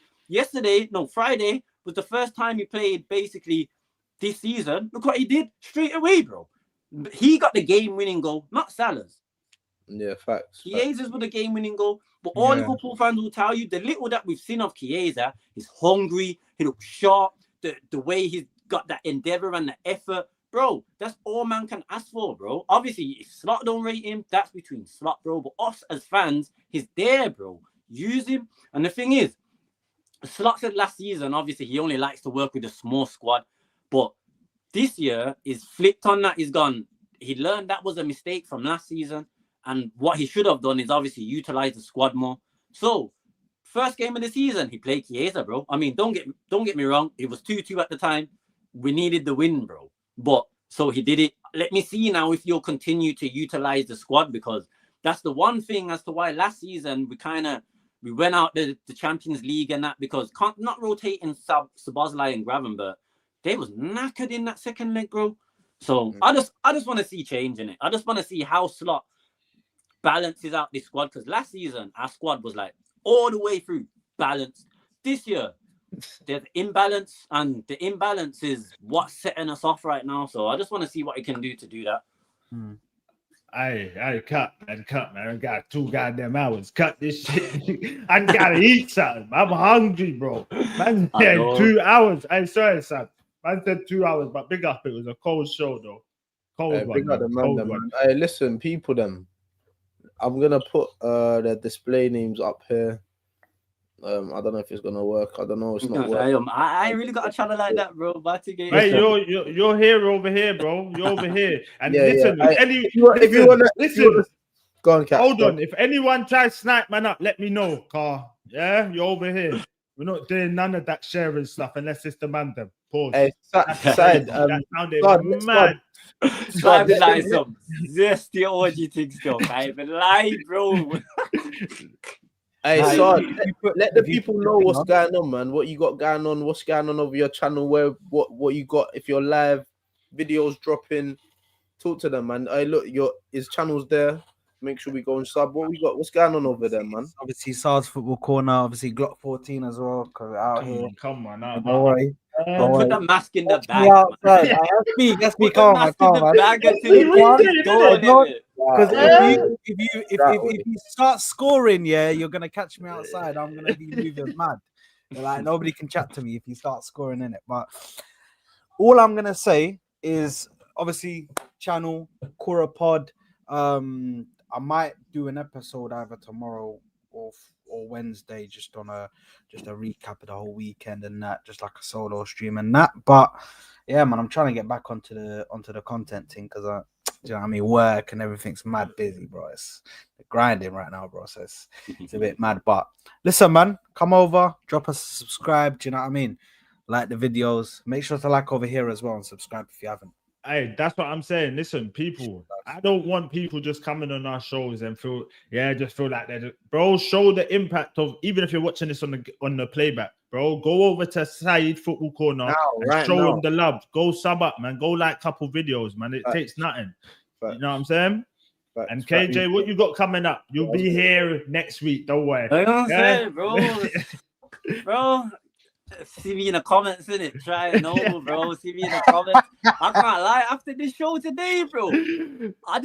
Friday was the first time he played basically this season. Look what he did straight away, bro. He got the game-winning goal, not Salah's. Yeah, facts. Chiesa's with the game-winning goal. But all Liverpool fans will tell you, the little that we've seen of Chiesa, he's hungry, he looks sharp, the way he's got that endeavour and the effort. Bro, that's all man can ask for, bro. Obviously, if Slot don't rate him, that's between Slot, bro. But us as fans, he's there, bro. Use him. And the thing is, Slot said last season, obviously, he only likes to work with a small squad. But this year, he's flipped on that. He's gone. He learned that was a mistake from last season. And what he should have done is obviously utilize the squad more. So, first game of the season, he played Chiesa, bro. I mean, don't get me wrong. It was 2-2 at the time. We needed the win, bro. But so he did it. Let me see now if you'll continue to utilize the squad, because that's the one thing as to why last season we kind of We went out the Champions League and that because not rotating Szoboszlai and Gravenberch. They was knackered in that second leg, bro. So I just want to see change in it. I just want to see how Slot balances out this squad, because last season our squad was like all the way through balanced. This year there's imbalance, and the imbalance is what's setting us off right now. So I just want to see what he can do to do that. I cut, man. I got 2 goddamn hours. Cut this shit. I gotta eat something. I'm hungry, bro. Man said 2 hours. I'm sorry, son. Man said 2 hours, but big up. It was a cold show, though. Cold one. Big up the man, Cold them, one. man. Hey, listen, people, them. I'm gonna put the display names up here. I don't know if it's gonna work. I don't know. It's not working. I ain't really got a channel like that, bro. Hey, you're here over here, bro. You're over here. And listen, yeah. if you wanna, listen. Go on, Cat. Hold on. If anyone tries to snipe man up, let me know, Car. Yeah, you're over here. We're not doing none of that sharing stuff unless it's the man them. Pause. Hey, Saad, that sounded mad. Sounded like some zesty orgy thing still. I even lie, bro. Hey, Saad, let the people know what's going on, man. What you got going on? What's going on over your channel? What you got? If you're live, videos dropping, talk to them, man. Hey, look, his channel's there. Make sure we go and sub. What we got? What's going on over there, man? Obviously, Saad's Football Corner. Obviously, Glock 14 as well. Because we're out here. Come on, Don't worry. Put the mask in the bag. Let's be calm, man. Because if you start scoring, yeah, you're gonna catch me outside. I'm gonna be moving mad. Like nobody can chat to me if you start scoring in it. But all I'm gonna say is obviously channel Kura Pod. I might do an episode either tomorrow or Wednesday, just a recap of the whole weekend and that, just like a solo stream and that. But yeah, man, I'm trying to get back onto the content thing because you know what I mean, work and everything's mad busy, bro. It's grinding right now, bro. So it's a bit mad. But listen, man, come over, drop us a subscribe. Do you know what I mean? Like the videos. Make sure to like over here as well and subscribe if you haven't. Hey, that's what I'm saying. Listen, people, I don't want people just coming on our shows and feel like they're bro. Show the impact of, even if you're watching this on the playback, bro. Go over to Saad Football Corner and show him the love. Go sub up, man. Go like a couple videos, man. It takes nothing. You know what I'm saying? And KJ, what you got coming up? You'll be here next week. Don't worry. You know what I'm saying, bro? Bro. See me in the comments, innit? Try and know, bro. See me in the comments. I can't lie. After this show today, bro, I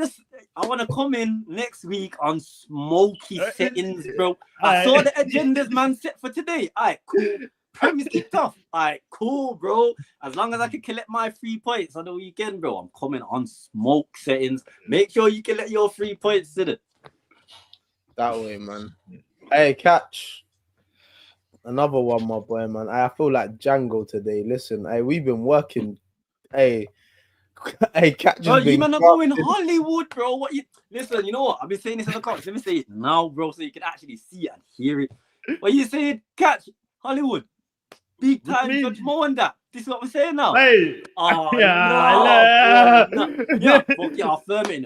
want to come in next week on smoky settings, bro. I saw the agendas, man, set for today. All right, cool. Premise kicked off. All right, cool, bro. As long as I can collect my 3 points on the weekend, bro, I'm coming on smoke settings. Make sure you collect your 3 points, innit? That way, man. Hey, Catch. Another one, my boy, man. I feel like Django today. Listen, hey, we've been working. Hey, Catch. Bro, you man are going Hollywood, bro. What you listen? You know what? I've been saying this in the comments. Let me say it now, bro, so you can actually see it and hear it. What you saying? Catch Hollywood, big time Judge Mo and that. This is what I'm saying now. Hey, fuck it, I'll firm it.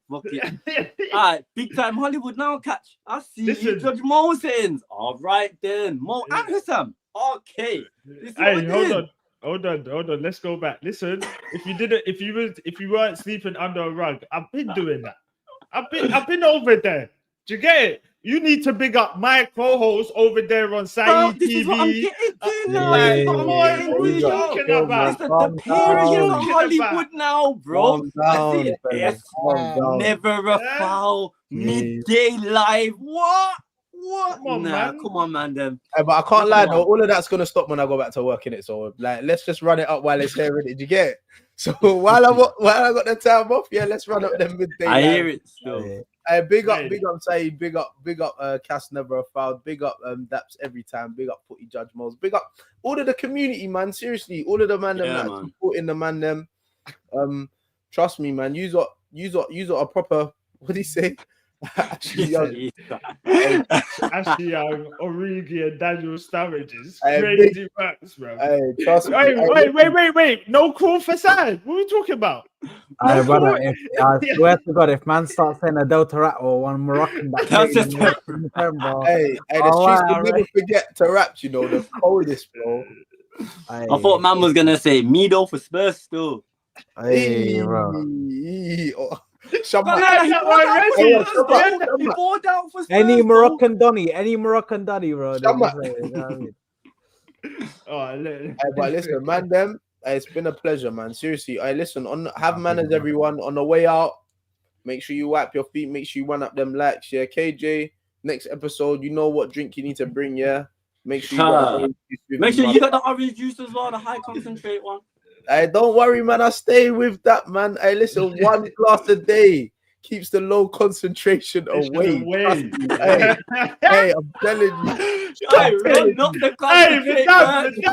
Fuck it. All right, big time Hollywood now, Catch. I see you, Judge Mo saying. All right then, Mo and Hussam. Okay. Hey, hold on. Let's go back. Listen, if you weren't sleeping under a rug, I've been doing that. I've been over there. Do you get it? You need to big up my co-host over there on Said this TV. Is what I'm getting to now. What are you talking about? The period of Hollywood now, bro. Never a foul. Midday live. What? Come on, man. Them. Hey, but I can't lie though. All of that's gonna stop when I go back to work in it. So like, let's just run it up while it's here. Did you get it? So while I got the time off, yeah, let's run up them midday. I hear it still. Hey, big up, Said, big up, Cass never a foul, big up, Daps every time, big up, Footy Judge Moles, big up all of the community, man. Seriously, all of the man them that supporting the man them. Trust me, man. You got a proper. What do you say? Ashley Young. Ashley Young, Origi, and Daniel Sturridge is Hey, crazy facts, bro. Hey, trust me. Wait. No call for Saad. What are we talking about? Brother, I swear to God, if man starts saying a Delta Rat or one Moroccan, that That's played just in the term, bro. Hey, the Alright, streets will never forget to rap, you know, the coldest, bro. Hey, I thought man was gonna say Mido for Spurs still. hey, bro. Shabba. He bore down for Spurs. Any Moroccan Donny, bro. They Shabba. just say, you know what I mean? Hey, but listen, man, it's been a pleasure, man. Seriously, listen, have manners, everyone. On the way out, make sure you wipe your feet, make sure you run up them likes, yeah. KJ, next episode, you know what drink you need to bring, yeah. Make sure you got the orange juice with Make you, sure man. you got the orange juice as well, the high concentrate one. Hey, don't worry, man. I stay with that, man. Hey, listen, one glass a day keeps the low concentration away. Trust me. Hey, I'm telling you. Hey, run up the concentrate,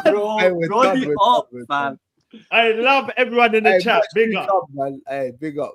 bro. Run it up, man. I love everyone in the chat. Big up. Man. Hey, big up.